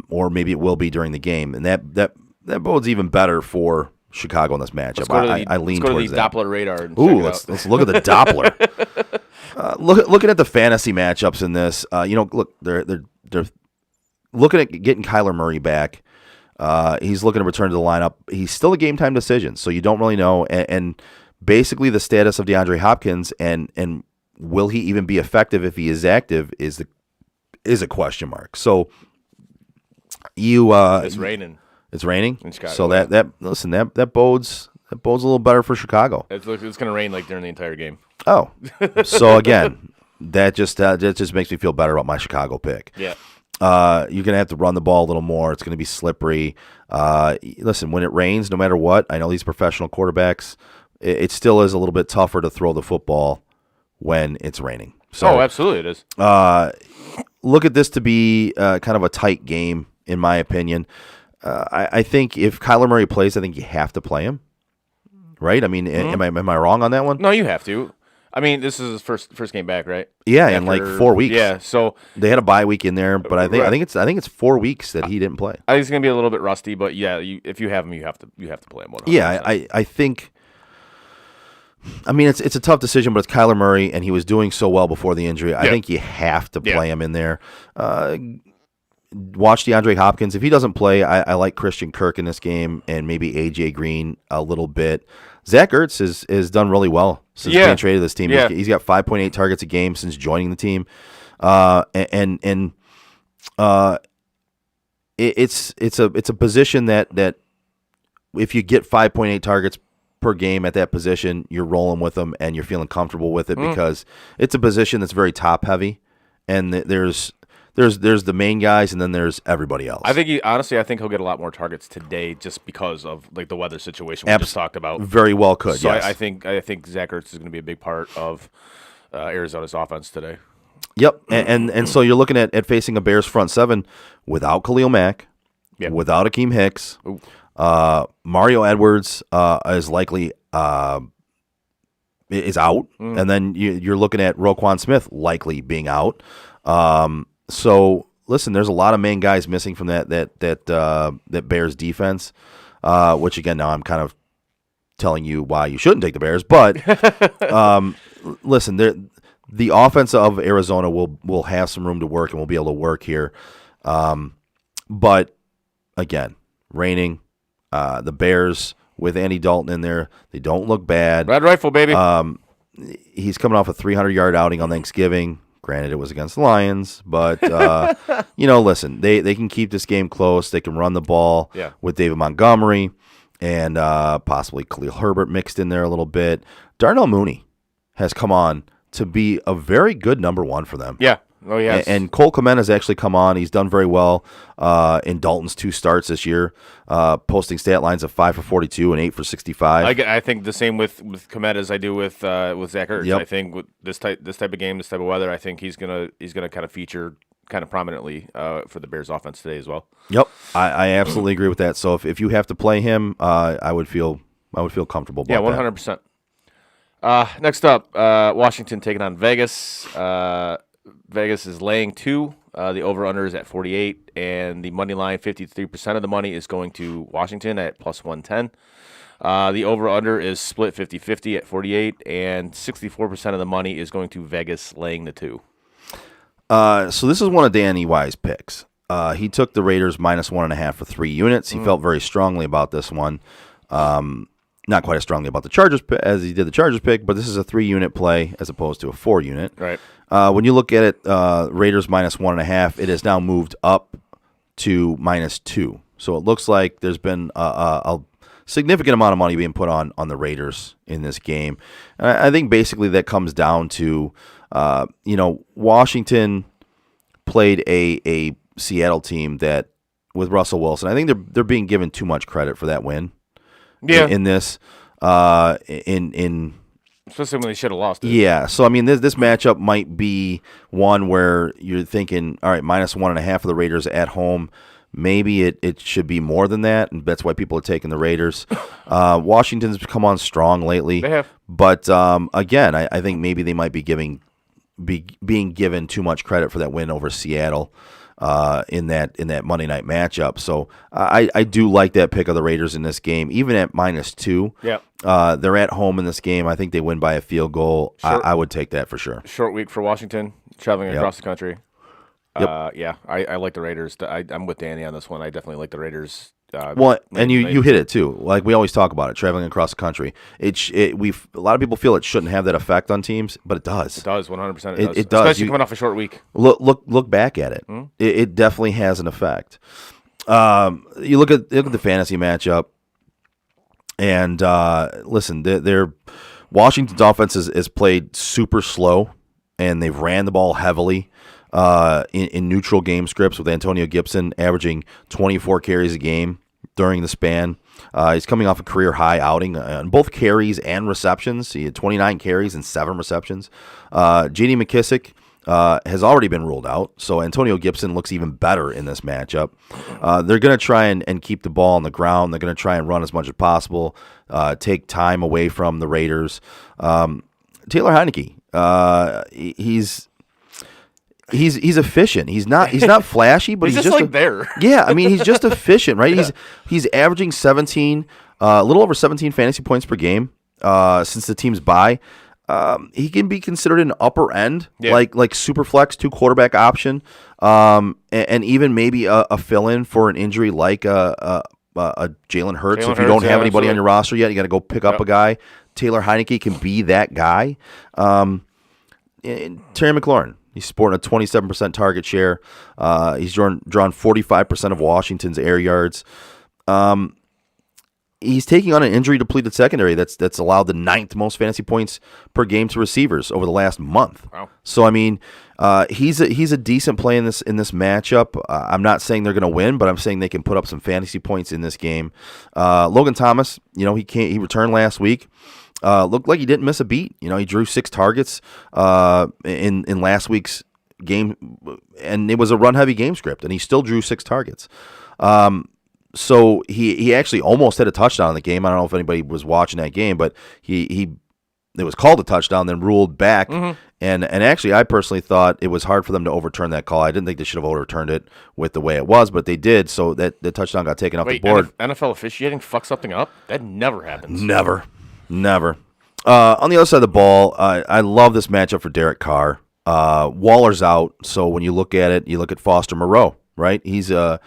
or maybe it will be during the game, and that bodes even better for Chicago in this matchup. I lean towards that. Let's go to the Doppler radar. And let's look at the Doppler. Looking at the fantasy matchups in this, look, they're looking at getting Kyler Murray back. He's looking to return to the lineup. He's still a game time decision, so you don't really know. And basically, the status of DeAndre Hopkins and will he even be effective if he is active is a question mark. So it's raining. It's raining in Chicago. So that bodes a little better for Chicago. It's going to rain like during the entire game. Oh, so again, that just makes me feel better about my Chicago pick. Yeah. You're going to have to run the ball a little more. It's going to be slippery. Listen, when it rains, no matter what, I know these professional quarterbacks, it still is a little bit tougher to throw the football when it's raining. So, absolutely it is. Look at this to be kind of a tight game, in my opinion. I think if Kyler Murray plays, I think you have to play him. Right? I mean, am I wrong on that one? No, you have to. I mean, this is his first game back, right? Yeah, in like 4 weeks. Yeah, so they had a bye week in there, but I think it's 4 weeks that he didn't play. I think it's gonna be a little bit rusty, but yeah, if you have him, you have to play him. 100%. Yeah, I think. I mean, it's a tough decision, but it's Kyler Murray, and he was doing so well before the injury. I think you have to play him in there. Watch DeAndre Hopkins. If he doesn't play, I like Christian Kirk in this game, and maybe A.J. Green a little bit. Zach Ertz has done really well since being traded to this team. Yeah. He's got 5.8 targets a game since joining the team, it's a position that if you get 5.8 targets per game at that position, you're rolling with them and you're feeling comfortable with it because it's a position that's very top heavy, and there's the main guys, and then there's everybody else. I think he'll get a lot more targets today just because of like the weather situation we just talked about. Very well could. So yes. I think Zach Ertz is going to be a big part of Arizona's offense today. Yep, and so you're looking at facing a Bears front seven without Khalil Mack, without Akeem Hicks. Mario Edwards is likely is out, and then you're looking at Roquan Smith likely being out. So listen, there's a lot of main guys missing from that Bears defense, which again now I'm kind of telling you why you shouldn't take the Bears. But listen, the offense of Arizona will have some room to work, and we'll be able to work here. But again, raining, the Bears with Andy Dalton in there, they don't look bad. Red rifle, baby. He's coming off a 300-yard outing on Thanksgiving. Granted, it was against the Lions, but listen, they can keep this game close. They can run the ball with David Montgomery and possibly Khalil Herbert mixed in there a little bit. Darnell Mooney has come on to be a very good number one for them. Yeah. Oh, yes. And Cole Kmet has actually come on. He's done very well in Dalton's 2 starts this year, posting stat lines of 5 for 42 and 8 for 65. I think the same with Kmet as I do with Zach Ertz. Yep. I think with this type of game, this type of weather, I think he's gonna kind of feature kind of prominently for the Bears offense today as well. Yep, I absolutely agree with that. So if you have to play him, I would feel I would feel comfortable about Yeah, 100%. Next up, Washington taking on Vegas. Vegas is laying 2. The over-under is at 48, and the money line, 53% of the money is going to Washington at plus 110. The over-under is split 50-50 at 48, and 64% of the money is going to Vegas laying the 2. So this is one of Danny Y's picks. He took the Raiders minus 1.5 for 3 units. He felt very strongly about this one. Not quite as strongly about the Chargers as he did the Chargers pick, but this is a 3-unit play as opposed to a 4-unit. Right. When you look at it, Raiders minus 1.5, it has now moved up to minus 2. So it looks like there's been a significant amount of money being put on the Raiders in this game. And I think basically that comes down to, Washington played a Seattle team that with Russell Wilson. I think they're being given too much credit for that win. Yeah. In this, especially when they should have lost it. Yeah. So I mean, this matchup might be one where you're thinking, all right, minus 1.5 for the Raiders at home. Maybe it should be more than that, and that's why people are taking the Raiders. Washington's come on strong lately. They have. But again, I think maybe they might be being given too much credit for that win over Seattle. In that Monday night matchup. So I do like that pick of the Raiders in this game, even at minus 2. Yeah. They're at home in this game. I think they win by a field goal. I would take that for sure. Short week for Washington, traveling across the country. Yep. Yeah, I like the Raiders. I'm with Danny on this one. I definitely like the Raiders. And you hit it too. Like we always talk about it, traveling across the country. A lot of people feel it shouldn't have that effect on teams, but it does. It does 100%. It does. Especially coming off a short week. Look back at it. It definitely has an effect. You look at the fantasy matchup, and listen, their Washington's offense is played super slow, and they've ran the ball heavily. In neutral game scripts with Antonio Gibson averaging 24 carries a game during the span. He's coming off a career high outing on both carries and receptions. He had 29 carries and 7 receptions. J.D. McKissick has already been ruled out, so Antonio Gibson looks even better in this matchup. They're going to try and keep the ball on the ground. They're going to try and run as much as possible, take time away from the Raiders. Taylor Heineke, He's efficient. He's not flashy, but he's just like there. Yeah, I mean he's just efficient, right? Yeah. He's averaging 17, a little over 17 fantasy points per game since the team's bye. He can be considered an upper end, like super flex 2 quarterback option, and even maybe a fill in for an injury like a Jalen Hurts. If you don't have anybody on your roster yet, you got to go pick up a guy. Taylor Heineke can be that guy. And Terry McLaurin. He's sporting a 27% target share. He's drawn 45% of Washington's air yards. He's taking on an injury-depleted secondary that's allowed the 9th most fantasy points per game to receivers over the last month. Wow. So I mean, he's a decent play in this matchup. I'm not saying they're going to win, but I'm saying they can put up some fantasy points in this game. Logan Thomas, he returned last week. Looked like he didn't miss a beat. He drew 6 targets in last week's game, and it was a run-heavy game script, and he still drew 6 targets. So he actually almost had a touchdown in the game. I don't know if anybody was watching that game, but it was called a touchdown, then ruled back. Mm-hmm. And actually, I personally thought it was hard for them to overturn that call. I didn't think they should have overturned it with the way it was, but they did. So that the touchdown got taken off the board. NFL officiating fuck something up? That never happens. Never. On the other side of the ball, I love this matchup for Derek Carr. Waller's out, so when you look at it, you look at Foster Moreau, right? He's a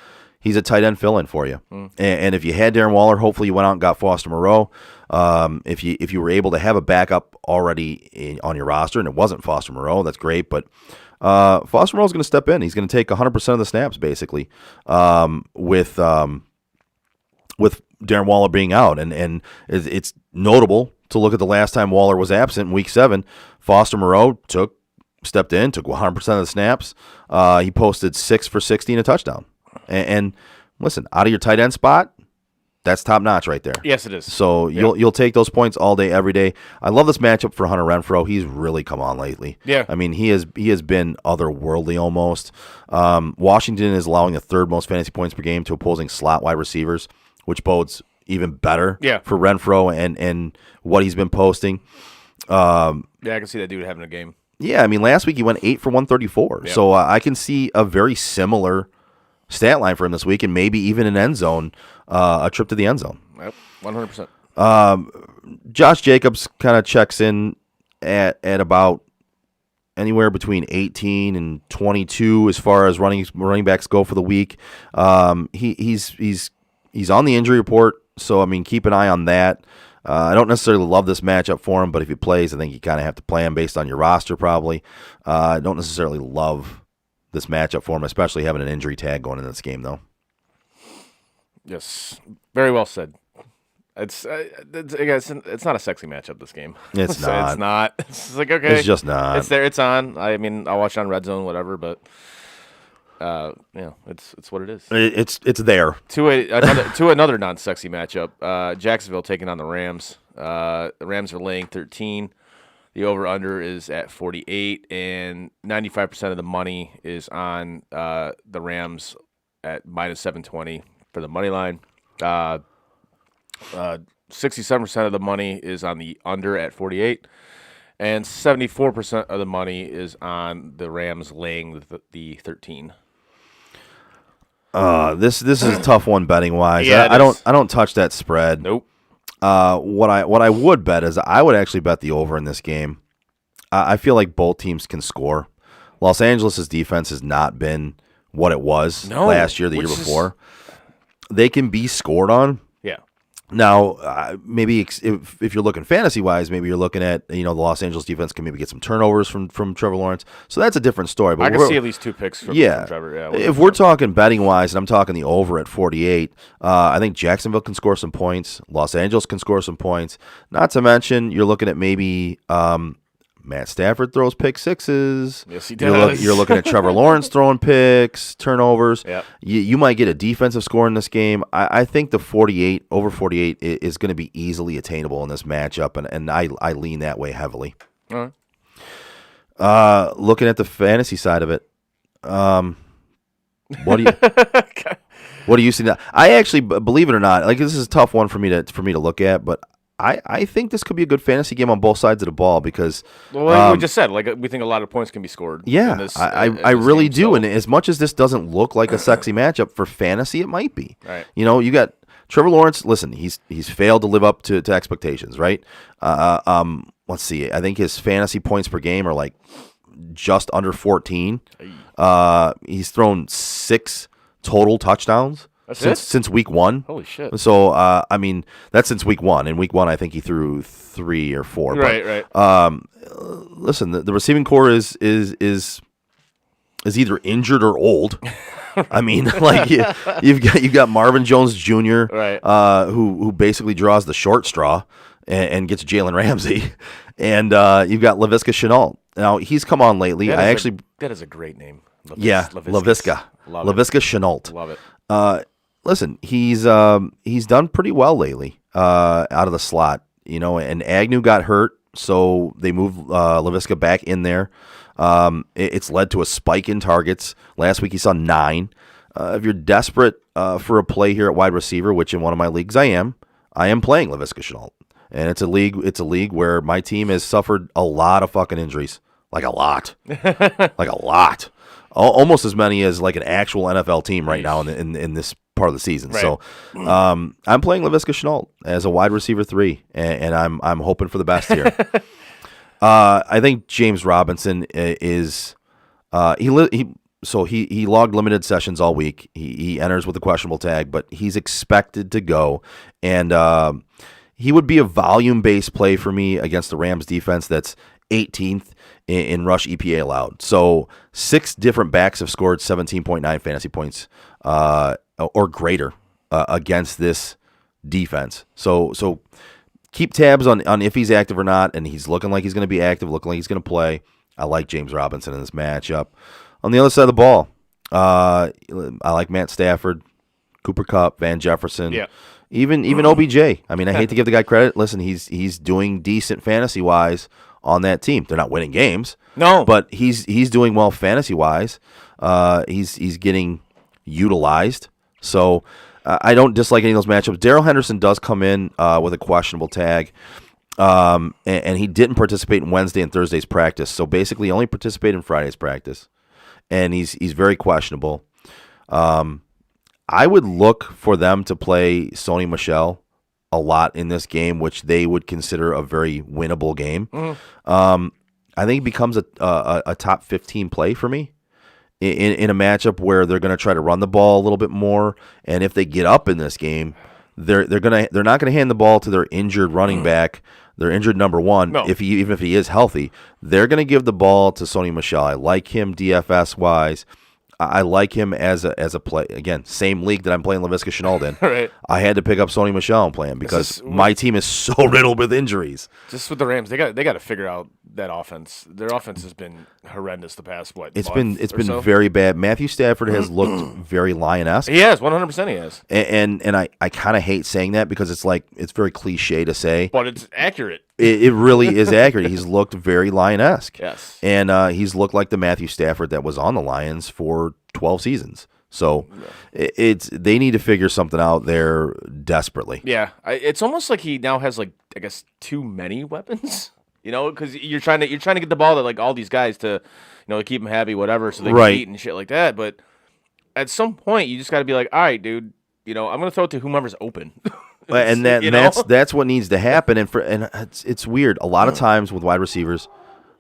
tight end fill-in for you. And if you had Darren Waller, hopefully you went out and got Foster Moreau. If you were able to have a backup already on your roster, and it wasn't Foster Moreau, that's great. But Foster Moreau is going to step in. He's going to take 100% of the snaps, basically, with Darren Waller being out. And it's notable to look at the last time Waller was absent in Week 7. Foster Moreau stepped in, took 100% of the snaps. He posted 6 for 60 and a touchdown. And listen, out of your tight end spot, that's top notch right there. Yes, it is. So you'll take those points all day, every day. I love this matchup for Hunter Renfrow. He's really come on lately. Yeah. I mean, he has been otherworldly almost. Washington is allowing the 3rd most fantasy points per game to opposing slot wide receivers, which bodes even better Yeah. for Renfrow and what he's been posting. Yeah, I can see that dude having a game. Yeah, I mean, last week he went 8 for 134. Yeah. So I can see a very similar stat line for him this week, and maybe even an end zone, a trip to the end zone. Yep, 100%. Josh Jacobs kind of checks in at about anywhere between 18 and 22 as far as running backs go for the week. He's on the injury report, so I mean, keep an eye on that. I don't necessarily love this matchup for him, but if he plays, I think you kind of have to play him based on your roster probably. I don't necessarily love this matchup for him, especially having an injury tag going in this game, though. Yes, very well said. It's not a sexy matchup, this game. It's not. It's not. It's like, okay. It's just not. It's there. It's on. I mean, I'll watch it on Red Zone, whatever, but it's what it is. It's there. To another non-sexy matchup. Jacksonville taking on the Rams. The Rams are laying 13. The over/under is at 48, and 95% of the money is on the Rams at minus 720 for the money line. 67% of the money is on the under at 48, and 74% of the money is on the Rams laying the 13. This is a tough one betting wise. Yeah, I don't touch that spread. Nope. What I would bet is I would actually bet the over in this game. I feel like both teams can score. Los Angeles' defense has not been what it was last year, the year before. They can be scored on. Yeah. Now, maybe if you're looking fantasy-wise, maybe you're looking at, the Los Angeles defense can maybe get some turnovers from Trevor Lawrence. So that's a different story. But I can see at least 2 picks from Trevor. Yeah, if we're talking betting-wise, and I'm talking the over at 48, I think Jacksonville can score some points. Los Angeles can score some points. Not to mention, you're looking at maybe Matt Stafford throws pick sixes. Yes, he does. You're looking at Trevor Lawrence throwing picks, turnovers. Yep. You might get a defensive score in this game. I think the over 48 is going to be easily attainable in this matchup, and I lean that way heavily. All right. Looking at the fantasy side of it, what do you see now? I actually, believe it or not, like this is a tough one for me to look at, but I think this could be a good fantasy game on both sides of the ball because we just said, like, we think a lot of points can be scored. Yeah, in this, I really game, do. so. And as much as this doesn't look like a sexy matchup for fantasy, it might be. Right. You got Trevor Lawrence. Listen, he's failed to live up to expectations, right? Let's see. I think his fantasy points per game are like just under 14. He's thrown 6 total touchdowns. Since week 1. Holy shit. So, I mean, that's since week 1. In week 1, I think he threw 3 or 4. Right. Listen, the receiving core is either injured or old. I mean, like you've got Marvin Jones Jr., right. who basically draws the short straw and gets Jalen Ramsey, and you've got Laviska Shenault. Now he's come on lately. That is a great name. Laviska Shenault. Love it. Listen, he's done pretty well lately out of the slot, and Agnew got hurt, so they moved Laviska back in there. It's led to a spike in targets. Last week he saw 9. If you're desperate for a play here at wide receiver, which in one of my leagues I am playing Laviska Shenault, and it's a league where my team has suffered a lot of fucking injuries, like a lot, almost as many as like an actual NFL team right now in this part of the season. Right. So I'm playing Laviska Shenault as a wide receiver 3, and I'm hoping for the best here. I think James Robinson is he logged limited sessions all week. He enters with a questionable tag, but he's expected to go, and he would be a volume-based play for me against the Rams defense that's 18th in rush EPA allowed. So 6 different backs have scored 17.9 fantasy points or greater against this defense. So keep tabs on if he's active or not, and he's looking like he's going to be active, looking like he's going to play. I like James Robinson in this matchup. On the other side of the ball, I like Matt Stafford, Cooper Kupp, Van Jefferson. Yeah. Even OBJ. I mean, I hate to give the guy credit. Listen, he's doing decent fantasy-wise on that team. They're not winning games. No. But he's doing well fantasy-wise. He's getting utilized. So I don't dislike any of those matchups. Darrell Henderson does come in with a questionable tag, and he didn't participate in Wednesday and Thursday's practice. So basically, he only participated in Friday's practice, and he's very questionable. I would look for them to play Sony Michel a lot in this game, which they would consider a very winnable game. I think it becomes a top 15 play for me in a matchup where they're going to try to run the ball a little bit more, and if they get up in this game, they're not going to hand the ball to their injured running back, their injured number one. No. Even if he is healthy, they're going to give the ball to Sony Michel. I like him DFS wise. I like him as a play. Again, same league that I'm playing Laviska Shenault in. Right. I had to pick up Sony Michel and play him because my team is so riddled with injuries. Just with the Rams, they got to figure out that offense. Their offense has been horrendous the past It's been very bad. Matthew Stafford has looked very Lion-esque. He has 100%. He has. And I kind of hate saying that because it's very cliche to say, but it's accurate. It really is accurate. He's looked very Lion-esque. Yes. And he's looked like the Matthew Stafford that was on the Lions for 12 seasons. So they need to figure something out there desperately. Yeah. It's almost like he now has, like, I guess, too many weapons. Because you're trying to get the ball to, like, all these guys to, to keep them happy, whatever, so they can eat and shit like that. But at some point, you just got to be like, all right, dude, I'm going to throw it to whomever's open. And that's what needs to happen. And it's weird. A lot of times with wide receivers,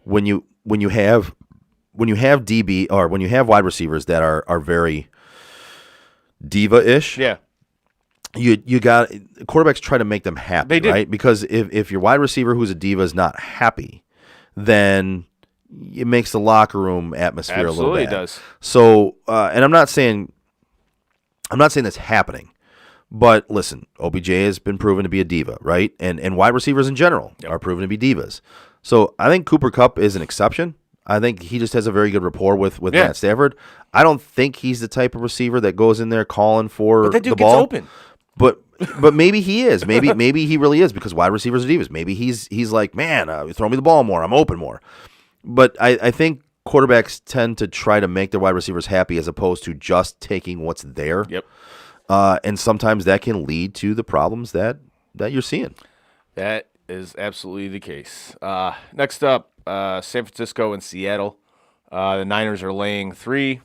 when you have DB or when you have wide receivers that are very diva-ish, yeah, you got quarterbacks try to make them happy, they do. Right? Because if your wide receiver who's a diva is not happy, then it makes the locker room atmosphere a little bad. Absolutely does. So, and I'm not saying that's happening. But listen, OBJ has been proven to be a diva, right? And wide receivers in general are proven to be divas. So I think Cooper Kupp is an exception. I think he just has a very good rapport with Matt Stafford. I don't think he's the type of receiver that goes in there calling for that dude the ball. Gets open. But maybe he is. Maybe he really is because wide receivers are divas. Maybe he's like, man, throw me the ball more. I'm open more. But I think quarterbacks tend to try to make their wide receivers happy as opposed to just taking what's there. Yep. And sometimes that can lead to the problems that you're seeing. That is absolutely the case. Next up, San Francisco and Seattle. The Niners are laying 3.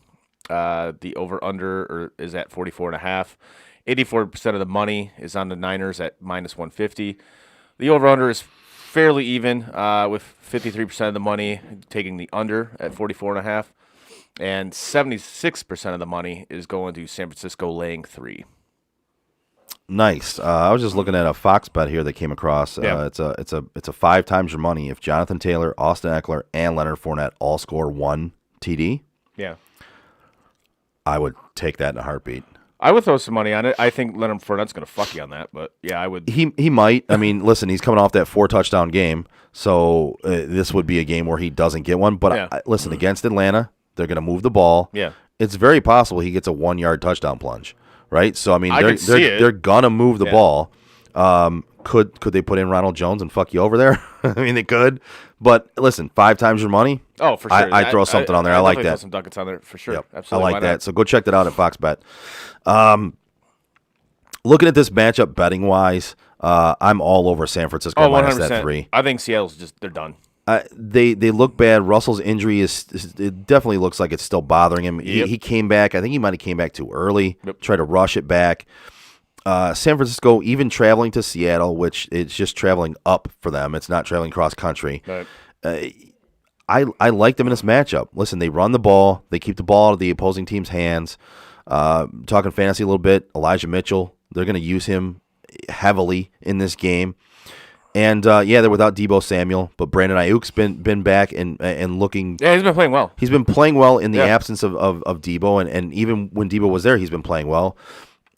The over-under is at 44.5. 84% of the money is on the Niners at -150. The over-under is fairly even with 53% of the money taking the under at 44.5. And 76% of the money is going to San Francisco laying 3. Nice. I was just looking at a Fox bet here that came across. It's a 5 times your money if Jonathan Taylor, Austin Eckler, and Leonard Fournette all score 1 TD. Yeah. I would take that in a heartbeat. I would throw some money on it. I think Leonard Fournette's going to fuck you on that, but yeah, I would. He might. I mean, listen, he's coming off that 4-touchdown game, so this would be a game where he doesn't get one. But listen, against Atlanta, they're going to move the ball. Yeah. It's very possible he gets a 1-yard touchdown plunge, right? So, I mean, they're going to move the ball. Could they put in Ronald Jones and fuck you over there? I mean, they could. But listen, 5 times your money. Oh, for sure. I'd throw something on there. I like that. Throw some ducats on there for sure. Yep. Absolutely. I like that. So go check that out at Fox Bet. Looking at this matchup betting wise, I'm all over San Francisco minus that 3. I think Seattle's they're done. They look bad. Russell's injury it definitely looks like it's still bothering him. Yep. He came back. I think he might have came back too early. Yep. Tried to rush it back. San Francisco, even traveling to Seattle, which it's just traveling up for them. It's not traveling cross country. Right. I like them in this matchup. Listen, they run the ball. They keep the ball out of the opposing team's hands. Talking fantasy a little bit, Elijah Mitchell, they're going to use him heavily in this game. And, they're without Deebo Samuel, but Brandon Ayuk's been back and looking. Yeah, he's been playing well. He's been playing well in the absence of Deebo, and even when Deebo was there, he's been playing well.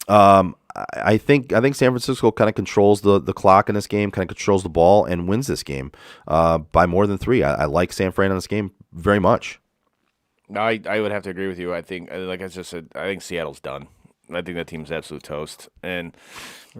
I think San Francisco kind of controls the clock in this game, kind of controls the ball, and wins this game by more than 3. I like San Fran in this game very much. I would have to agree with you. I think, like I just said, I think Seattle's done. I think that team's absolute toast. And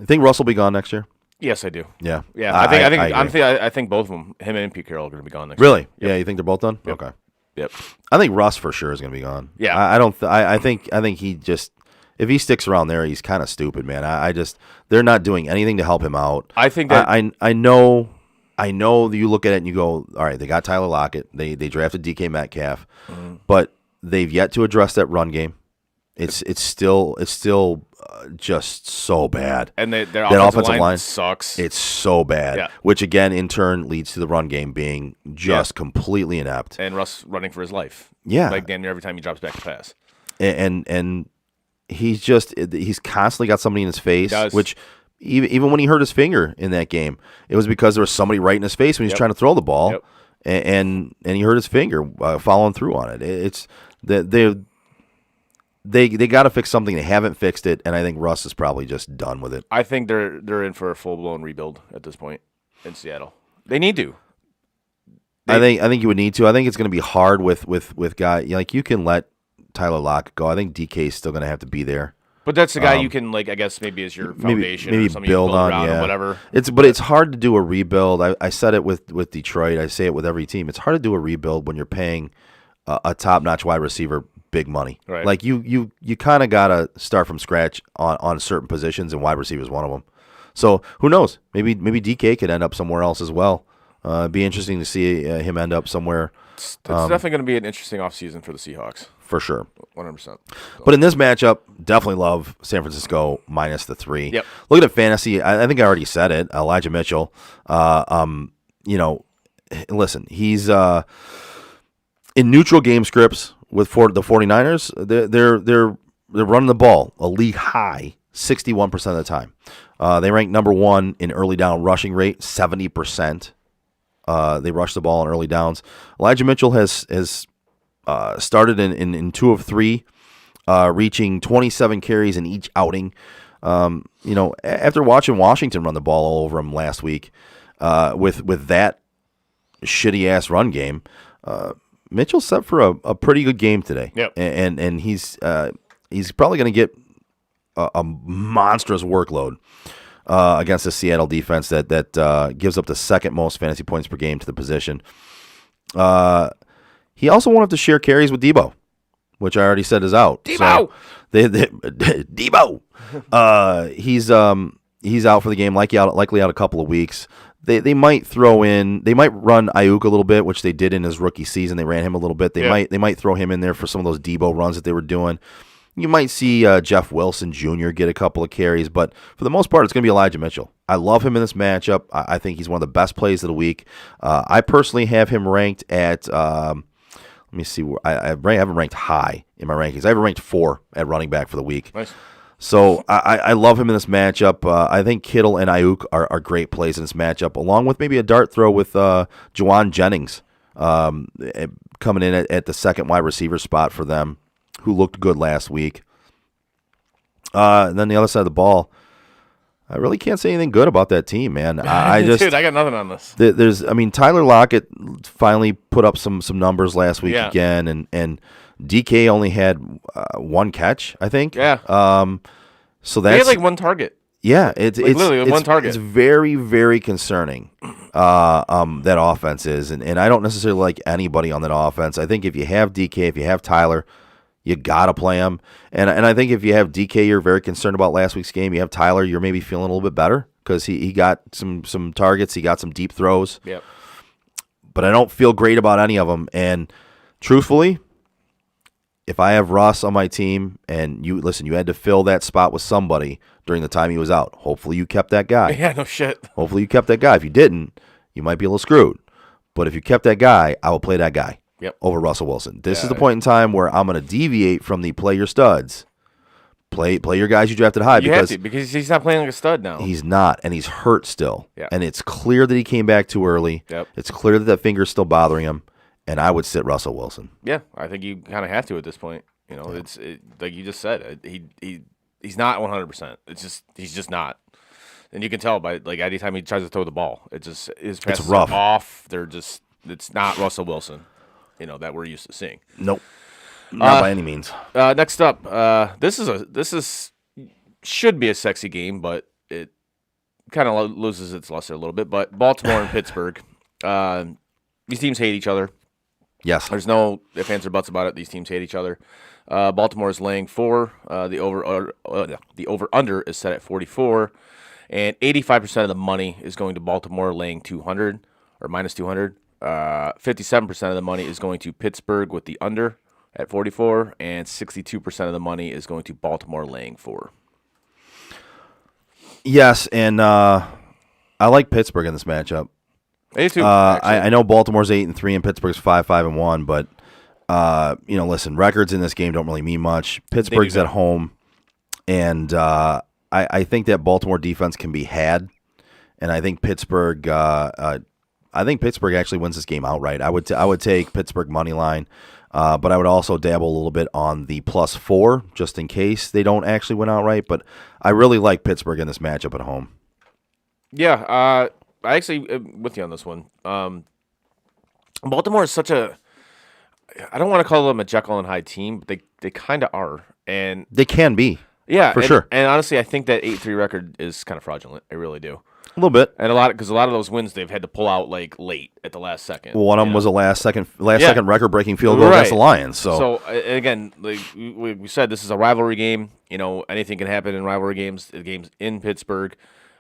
I think Russell will be gone next year. Yes, I do. Yeah. I think both of them, him and Pete Carroll, are going to be gone next really? year. Really? Yeah, you think they're both done? Yep. Okay. Yep. I think Russ for sure is going to be gone. Yeah. I don't. I think he just. if he sticks around there, he's kind of stupid, man. I just they're not doing anything to help him out. I think that I know that you look at it and you go, all right, they got Tyler Lockett, they drafted DK Metcalf, but they've yet to address that run game. It's still just so bad. And their that offensive line sucks. It's so bad, which again in turn leads to the run game being just completely inept. And Russ running for his life. Yeah, like damn near every time he drops back to pass. And he's constantly got somebody in his face, which even when he hurt his finger in that game, it was because there was somebody right in his face when he was trying to throw the ball, and he hurt his finger following through on it. It's they got to fix something. They haven't fixed it, and I think Russ is probably just done with it. I think they're in for a full blown rebuild at this point in Seattle. They need to. I think you would need to. I think it's going to be hard with guy like you can let Tyler Lockett go. I think DK is still going to have to be there. But that's the guy you can I guess maybe as your foundation maybe or something build you build on around or whatever. It's hard to do a rebuild. I said it with Detroit. I say it with every team. It's hard to do a rebuild when you're paying a top notch wide receiver big money. Right. Like you kind of got to start from scratch on certain positions, and wide receiver is one of them. So who knows? Maybe DK could end up somewhere else as well. It'd be interesting to see him end up somewhere. It's definitely going to be an interesting offseason for the Seahawks. For sure. 100%. So. But in this matchup, definitely love San Francisco minus the 3. Yep. Looking at fantasy, I think I already said it. Elijah Mitchell, listen, he's in neutral game scripts with the 49ers. They're running the ball a league high 61% of the time. They rank number 1 in early down rushing rate, 70%. They rush the ball on early downs. Elijah Mitchell has started in 2 of 3, reaching 27 carries in each outing. After watching Washington run the ball all over him last week, with that shitty ass run game, Mitchell's set for a pretty good game today. Yep. And he's probably going to get a monstrous workload against the Seattle defense that gives up the second most fantasy points per game to the position. He also won't have to share carries with Debo, which I already said is out. Debo! So Debo! He's out for the game, likely out a couple of weeks. They might run Ayuk a little bit, which they did in his rookie season. They ran him a little bit. They might throw him in there for some of those Debo runs that they were doing. You might see Jeff Wilson Jr. get a couple of carries, but for the most part, it's going to be Elijah Mitchell. I love him in this matchup. I think he's one of the best plays of the week. I personally have him ranked at let me see. I have him ranked high in my rankings. I have him ranked 4 at running back for the week. Nice. So I love him in this matchup. I think Kittle and Ayuk are great plays in this matchup, along with maybe a dart throw with Juwan Jennings coming in at the second wide receiver spot for them, who looked good last week. And then the other side of the ball, I really can't say anything good about that team, man. Dude, I got nothing on this. Tyler Lockett finally put up some numbers last week again, and DK only had 1 catch, I think. Yeah. So they that's had 1 target. Yeah, it's literally 1 target. It's very, very concerning. That offense is, and I don't necessarily like anybody on that offense. I think if you have DK, if you have Tyler, you gotta play him. And I think if you have DK, you're very concerned about last week's game. You have Tyler, you're maybe feeling a little bit better because he got some targets, he got some deep throws. Yep. But I don't feel great about any of them. And truthfully, if I have Russ on my team and you had to fill that spot with somebody during the time he was out, hopefully you kept that guy. Yeah, no shit. Hopefully you kept that guy. If you didn't, you might be a little screwed. But if you kept that guy, I will play that guy over Russell Wilson. This is the point in time where I'm going to deviate from the play your studs. Play your guys you drafted high because he's not playing like a stud now. He's not, and he's hurt still. Yep. And it's clear that he came back too early. Yep. It's clear that finger's still bothering him, and I would sit Russell Wilson. Yeah, I think you kind of have to at this point. It's like you just said. He's not 100%. He's just not. And you can tell by anytime he tries to throw the ball, his passes are off. It's not Russell Wilson, that we're used to seeing. Nope, not by any means. Next up, this should be a sexy game, but it kind of loses its luster a little bit. But Baltimore and Pittsburgh, these teams hate each other. Yes. There's no ifs, ands, or buts about it. These teams hate each other. Baltimore is laying 4. The over-under is set at 44. And 85% of the money is going to Baltimore laying 200 or minus 200. 57% of the money is going to Pittsburgh with the under at 44. And 62% of the money is going to Baltimore laying 4. Yes, and I like Pittsburgh in this matchup. Me too. I know Baltimore's 8-3 and Pittsburgh's 5-1, but listen, records in this game don't really mean much. Pittsburgh's at home, and I think that Baltimore defense can be had, and I think Pittsburgh. Pittsburgh actually wins this game outright. I would take Pittsburgh money line, but I would also dabble a little bit on the +4 just in case they don't actually win outright. But I really like Pittsburgh in this matchup at home. Yeah, I actually with you on this one. Baltimore is such a. I don't want to call them a Jekyll and Hyde team, but they kind of are, and they can be. Yeah, for sure. And honestly, I think that 8-3 record is kind of fraudulent. I really do. A little bit, and a lot of those wins they've had to pull out like late at the last second. Well, one of them was a last second record-breaking field goal against the Lions. So again, like we said, this is a rivalry game. Anything can happen in rivalry games. The game's in Pittsburgh.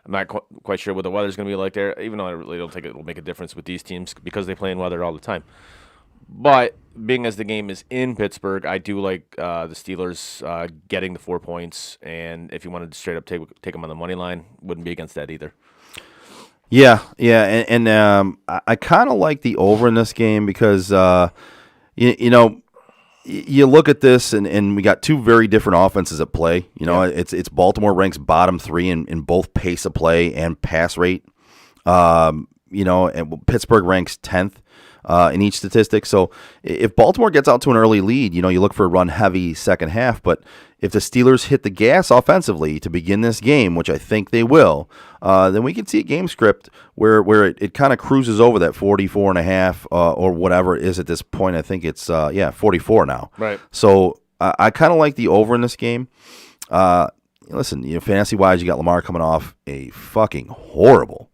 I'm not quite sure what the weather's going to be like there, even though I really don't think it will make a difference with these teams because they play in weather all the time. But being as the game is in Pittsburgh, I do like the Steelers getting the 4 points. And if you wanted to straight up take them on the money line, wouldn't be against that either. Yeah, and I kind of like the over in this game because you look at this and we got two very different offenses at play. It's Baltimore ranks bottom 3 in both pace of play and pass rate. And Pittsburgh ranks 10th. In each statistic. So if Baltimore gets out to an early lead, you look for a run-heavy second half. But if the Steelers hit the gas offensively to begin this game, which I think they will, then we can see a game script where it kind of cruises over that 44.5 or whatever it is at this point. I think it's 44 now. Right. So I kind of like the over in this game. Listen, fantasy-wise, you got Lamar coming off a fucking horrible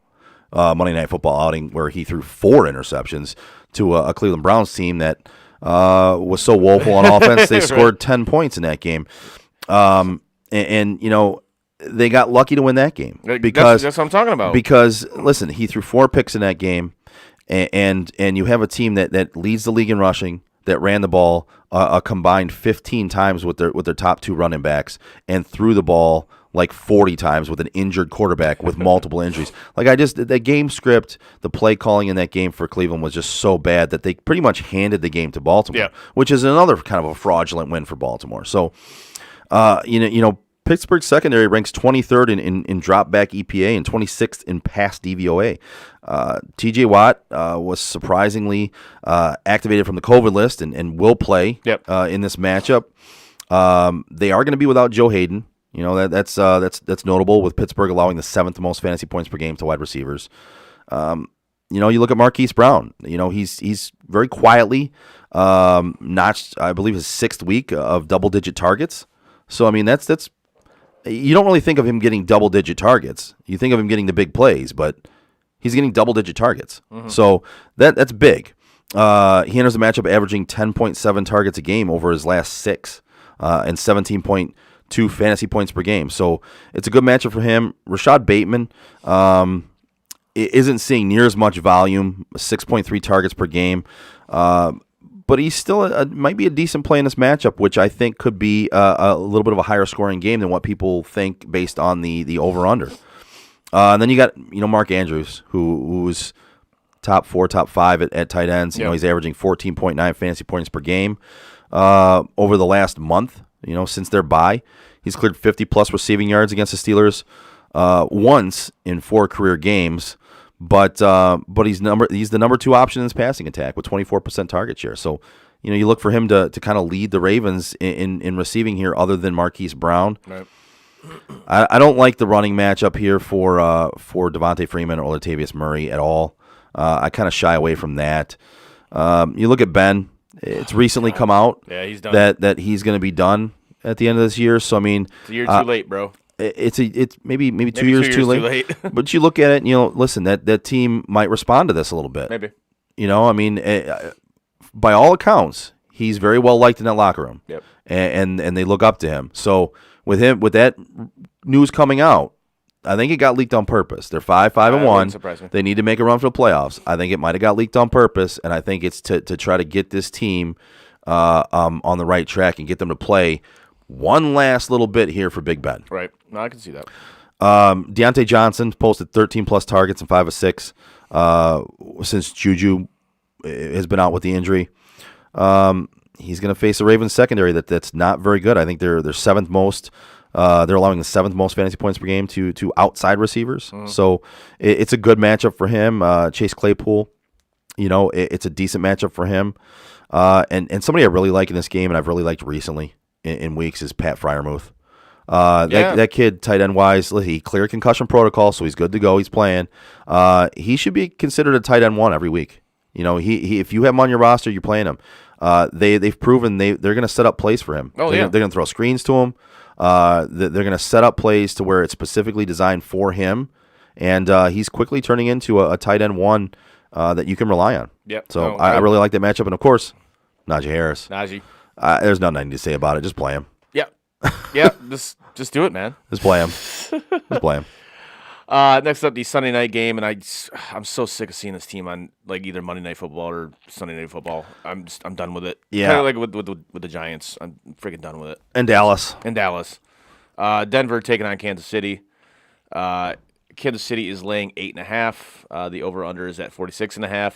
Monday Night Football outing where he threw 4 interceptions to a Cleveland Browns team that was so woeful on offense. They scored 10 points in that game. And they got lucky to win that game. Because that's what I'm talking about. Because, listen, he threw 4 picks in that game, and you have a team that leads the league in rushing, that ran the ball a combined 15 times with their top 2 running backs and threw the ball like 40 times with an injured quarterback with multiple injuries. The game script, the play calling in that game for Cleveland was just so bad that they pretty much handed the game to Baltimore, which is another kind of a fraudulent win for Baltimore. So, Pittsburgh secondary ranks 23rd in drop back EPA and 26th in pass DVOA. TJ Watt was surprisingly activated from the COVID list and will play in this matchup. They are going to be without Joe Hayden. That's notable with Pittsburgh allowing the 7th most fantasy points per game to wide receivers. You look at Marquise Brown. He's very quietly notched, I believe, his 6th week of double-digit targets. So that's you don't really think of him getting double-digit targets. You think of him getting the big plays, but he's getting double-digit targets. Mm-hmm. So that's big. He enters the matchup averaging 10.7 targets a game over his last 6 and 17.2 fantasy points per game. So it's a good matchup for him. Rashad Bateman isn't seeing near as much volume, 6.3 targets per game. But he's still might be a decent play in this matchup, which I think could be a little bit of a higher scoring game than what people think based on the over-under. And then you got Mark Andrews, who's top 4, top 5 at tight ends. He's averaging 14.9 fantasy points per game over the last month. Since their bye, he's cleared 50-plus receiving yards against the Steelers once in 4 career games. But he's the number 2 option in his passing attack with 24% target share. So, you look for him to kind of lead the Ravens in receiving here other than Marquise Brown. Right. I don't like the running matchup here for Devontae Freeman or Latavius Murray at all. I kind of shy away from that. You look at Ben. It's recently come out he's done. that he's going to be done at the end of this year. So, I mean, it's a year too late, bro. It's maybe 2 years too late. But you look at it and, listen, that team might respond to this a little bit. Maybe. by all accounts, he's very well liked in that locker room. Yep. And they look up to him. So with that news coming out, I think it got leaked on purpose. They're 5-1. Surprise me. They need to make a run for the playoffs. I think it might have got leaked on purpose, and I think it's to try to get this team on the right track and get them to play one last little bit here for Big Ben. Right. No, I can see that. Deontay Johnson posted 13-plus targets and 5 of 6 since Juju has been out with the injury. He's going to face a Ravens secondary that's not very good. I think they're 7th most. They're allowing the 7th most fantasy points per game to outside receivers. So it's a good matchup for him. Chase Claypool, it's a decent matchup for him. And somebody I really like in this game and I've really liked recently in weeks is Pat Freiermuth. That kid, tight end wise, he cleared concussion protocol, so he's good to go. He's playing. He should be considered a tight end 1 every week. He if you have him on your roster, you're playing him. They've proven they're going to set up plays for him. They're going to throw screens to him. They're going to set up plays to where it's specifically designed for him, and he's quickly turning into a tight end 1 that you can rely on. Yep. So I really like that matchup, and of course, Najee Harris. Najee. There's nothing I need to say about it. Just play him. Yeah. Just do it, man. Just play him. Just play him. Next up, the Sunday night game, and I'm so sick of seeing this team on like either Monday Night Football or Sunday Night Football. I'm done with it. Yeah, kind of like with the Giants. I'm freaking done with it. And Dallas. Denver taking on Kansas City. Kansas City is laying 8.5. The over under is at 46.5.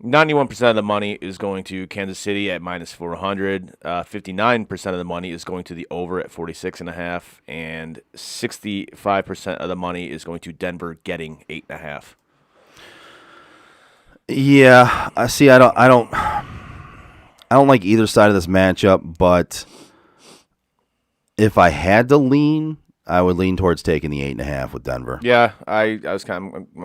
91% of the money is going to Kansas City at -400. 59% of the money is going to the over at 46.5, and 65% of the money is going to Denver getting 8.5. Yeah, I see. I don't like either side of this matchup, but if I had to lean, I would lean towards taking the 8.5 with Denver. Yeah, I'm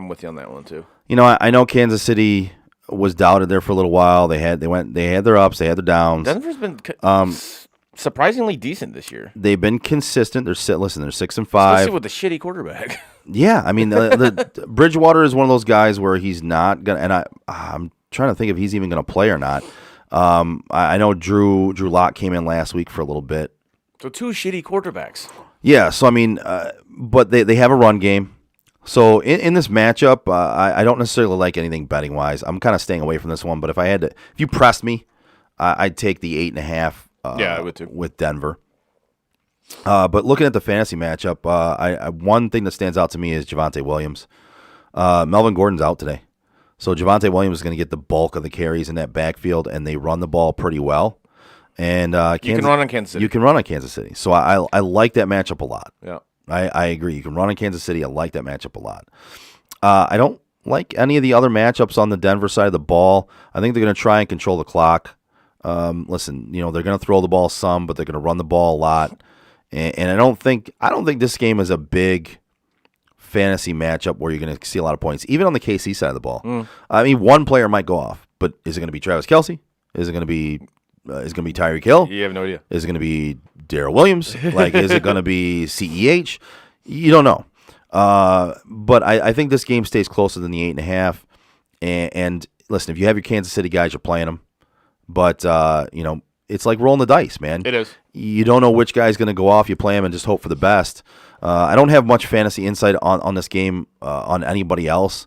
with you on that one too. I know Kansas City was doubted there for a little while. They had their ups, they had their downs. Denver's been surprisingly decent this year. They've been consistent. They're 6-5, especially with the shitty quarterback. Yeah, I mean, the Bridgewater is one of those guys where he's not gonna. And I'm trying to think if he's even gonna play or not. I know Drew Lock came in last week for a little bit. So 2 shitty quarterbacks. Yeah, so I mean, but they have a run game. So in this matchup, I don't necessarily like anything betting wise. I'm kind of staying away from this one. But if you pressed me, I'd take the 8.5. I would too. With Denver. But looking at the fantasy matchup, one thing that stands out to me is Javonte Williams. Melvin Gordon's out today, so Javonte Williams is going to get the bulk of the carries in that backfield, and they run the ball pretty well. And you can run on Kansas City. You can run on Kansas City, so I like that matchup a lot. Yeah. I agree. You can run in Kansas City. I like that matchup a lot. I don't like any of the other matchups on the Denver side of the ball. I think they're going to try and control the clock. Listen, they're going to throw the ball some, but they're going to run the ball a lot. And I don't think this game is a big fantasy matchup where you're going to see a lot of points, even on the KC side of the ball. I mean, one player might go off, but is it going to be Travis Kelce? Is it going to be Tyreek Hill? You have no idea. Is it going to be Darrell Williams? Is it going to be CEH? You don't know. But I think this game stays closer than the 8.5. And listen, if you have your Kansas City guys, you're playing them. But, it's like rolling the dice, man. It is. You don't know which guy's going to go off. You play him and just hope for the best. I don't have much fantasy insight on this game on anybody else.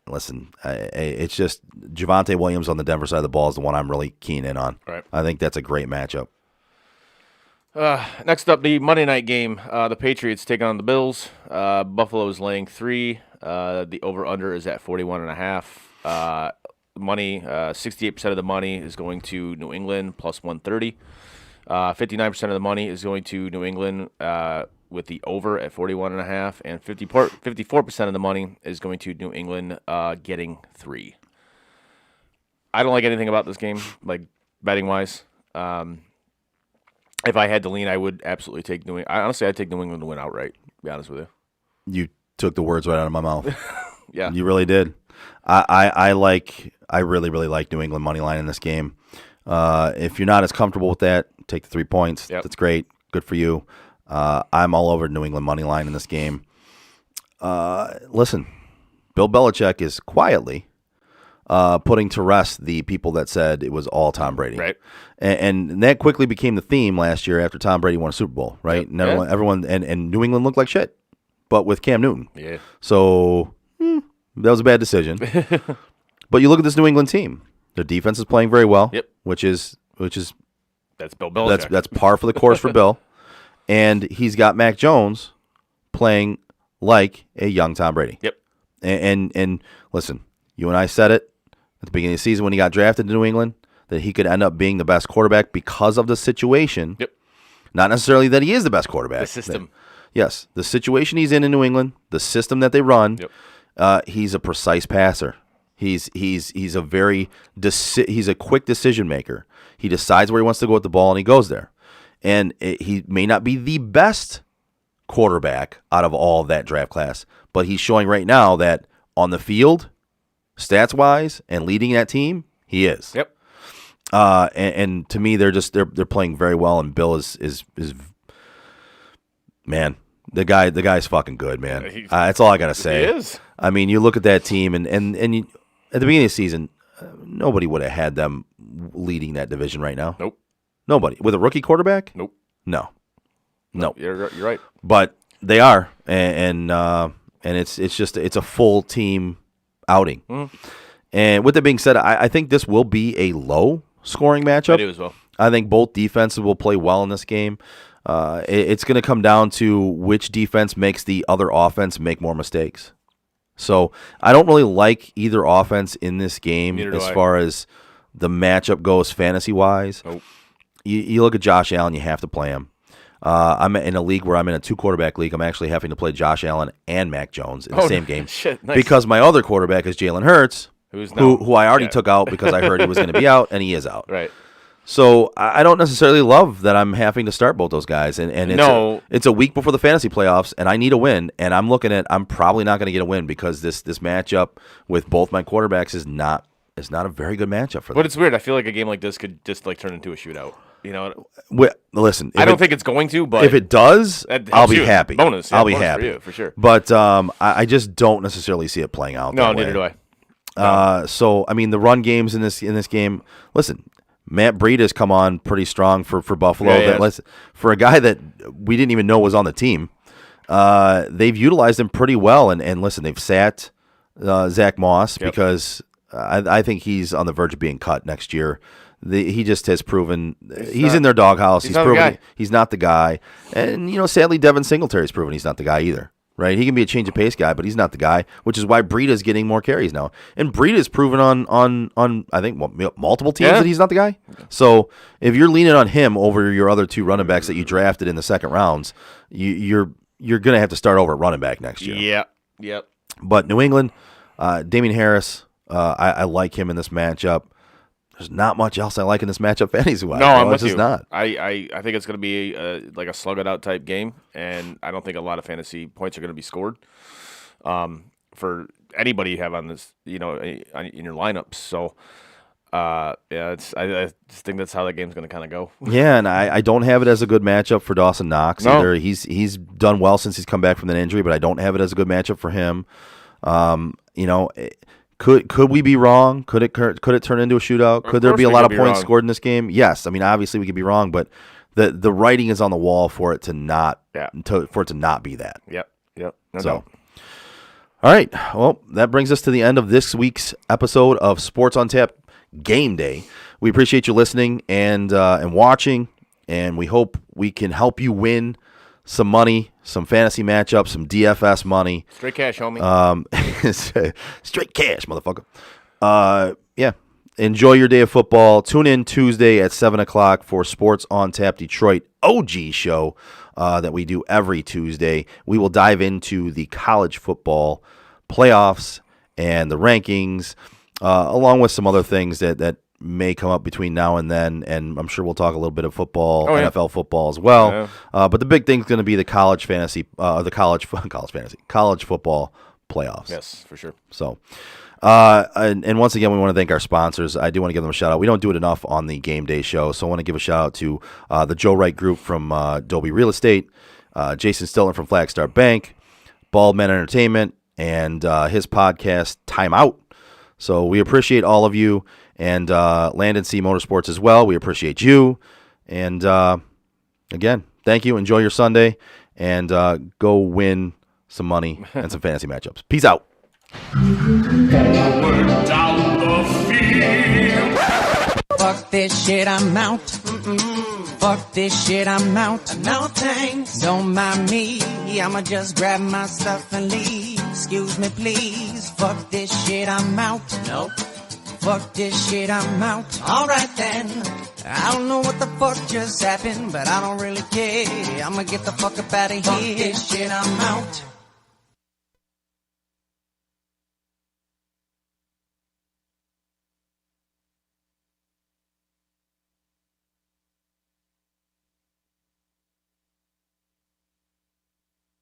Listen, it's just Javonte Williams on the Denver side of the ball is the one I'm really keen in on. Right. I think that's a great matchup. Next up, the Monday night game. The Patriots take on the Bills. Buffalo is laying 3. The over-under is at 41.5. Money, 68% of the money is going to New England plus 130. 59% of the money is going to New England with the over at 41.5, and 54% of the money is going to New England getting 3. I don't like anything about this game, like betting wise. If I had to lean, I would absolutely take New England. Honestly, I'd take New England to win outright, to be honest with you. You took the words right out of my mouth. Yeah. You really did. I really, really like New England money line in this game. If you're not as comfortable with that, take the 3 points. Yep. That's great. Good for you. I'm all over New England money line in this game. Listen, Bill Belichick is quietly putting to rest the people that said it was all Tom Brady. Right. And that quickly became the theme last year after Tom Brady won a Super Bowl, right? Yep. And everyone and New England looked like shit, but with Cam Newton. Yeah. So that was a bad decision. But you look at this New England team. Their defense is playing very well. Yep. Which is That's Bill Belichick. that's par for the course for Bill. And he's got Mac Jones playing like a young Tom Brady. Yep. And listen, you and I said it at the beginning of the season when he got drafted to New England that he could end up being the best quarterback because of the situation. Yep. Not necessarily that he is the best quarterback. The system. Yes, the situation he's in New England, the system that they run. Yep. He's a precise passer. He's a very he's a quick decision maker. He decides where he wants to go with the ball and he goes there. And he may not be the best quarterback out of all of that draft class, but he's showing right now that on the field, stats wise, and leading that team, he is. Yep. And to me, they're playing very well, and Bill is man, the guy's fucking good, man. That's all I gotta say. He is. I mean, you look at that team, and you, at the beginning of the season, nobody would have had them leading that division right now. Nope. Nobody with a rookie quarterback. Nope. No. You're right. But they are, and it's a full team outing. Mm-hmm. And with that being said, I think this will be a low scoring matchup. I do as well. I think both defenses will play well in this game. It's going to come down to which defense makes the other offense make more mistakes. So I don't really like either offense in this game as far as the matchup goes fantasy-wise. Nope. You look at Josh Allen, you have to play him. I'm in a league where I'm in a 2-quarterback league. I'm actually having to play Josh Allen and Mac Jones in the same game. Shit, nice. Because my other quarterback is Jalen Hurts, who I already took out because I heard he was going to be out, and he is out. Right. So I don't necessarily love that I'm having to start both those guys, and it's a week before the fantasy playoffs, and I need a win, and I'm probably not going to get a win because this matchup with both my quarterbacks is not a very good matchup for them. But it's weird. I feel like a game like this could just turn into a shootout. You know, listen. I don't think it's going to, but if it does, I'll be happy. Bonus. Yeah, I'll be bonus happy for you, for sure. But I just don't necessarily see it playing out. No, that neither way. do I. So I mean, the run games in this game. Listen, Matt Breida has come on pretty strong for Buffalo. Yeah, for a guy that we didn't even know was on the team, they've utilized him pretty well. And listen, they've sat Zach Moss because I think he's on the verge of being cut next year. He just has proven he's in their doghouse. He's proven he's not the guy. And, sadly, Devin Singletary's proven he's not the guy either. Right? He can be a change of pace guy, but he's not the guy, which is why Breida's getting more carries now. And Breida's proven on I think, multiple teams that he's not the guy. So if you're leaning on him over your other two running backs that you drafted in the second rounds, you're going to have to start over at running back next year. Yeah. Yep. But New England, Damian Harris, I like him in this matchup. There's not much else I like in this matchup fantasy-wise. No, I'm with you. Not. I think it's going to be like a slug-it-out type game, and I don't think a lot of fantasy points are going to be scored for anybody you have on this, in your lineups. So, I just think that's how that game's going to kind of go. Yeah, and I don't have it as a good matchup for Dawson Knox either. He's done well since he's come back from that injury, but I don't have it as a good matchup for him. Could we be wrong? Could it turn into a shootout? Could there be a lot of points scored in this game? Yes. I mean, obviously we could be wrong, but the writing is on the wall for it to not be that. Yep. No doubt. All right. Well, that brings us to the end of this week's episode of Sports on Tap Game Day. We appreciate you listening and watching, and we hope we can help you win some money, some fantasy matchups, some DFS money. Straight cash, homie. Straight cash, motherfucker. Yeah. Enjoy your day of football. Tune in Tuesday at 7 o'clock for Sports on Tap Detroit OG show that we do every Tuesday. We will dive into the college football playoffs and the rankings, along with some other things that may come up between now and then, and I'm sure we'll talk a little bit of football, NFL football as well. Yeah. But the big thing is going to be the college football playoffs. Yes, for sure. So, and once again, we want to thank our sponsors. I do want to give them a shout out. We don't do it enough on the Game Day show, so I want to give a shout out to the Joe Wright Group from Dobie Real Estate, Jason Stilton from Flagstar Bank, Bald Man Entertainment, and his podcast Time Out. So we appreciate all of you, and Land & Sea Motorsports as well. We appreciate you. And again, thank you. Enjoy your Sunday, and go win some money and some fantasy matchups. Peace out. Fuck this shit, I'm out. Fuck this shit, I'm out. No thanks. Don't mind me. I'ma just grab my stuff and leave. Excuse me, please. Fuck this shit, I'm out. Nope. Fuck this shit, I'm out. Alright then. I don't know what the fuck just happened, but I don't really care. I'ma get the fuck up out of here. Fuck this shit, I'm out.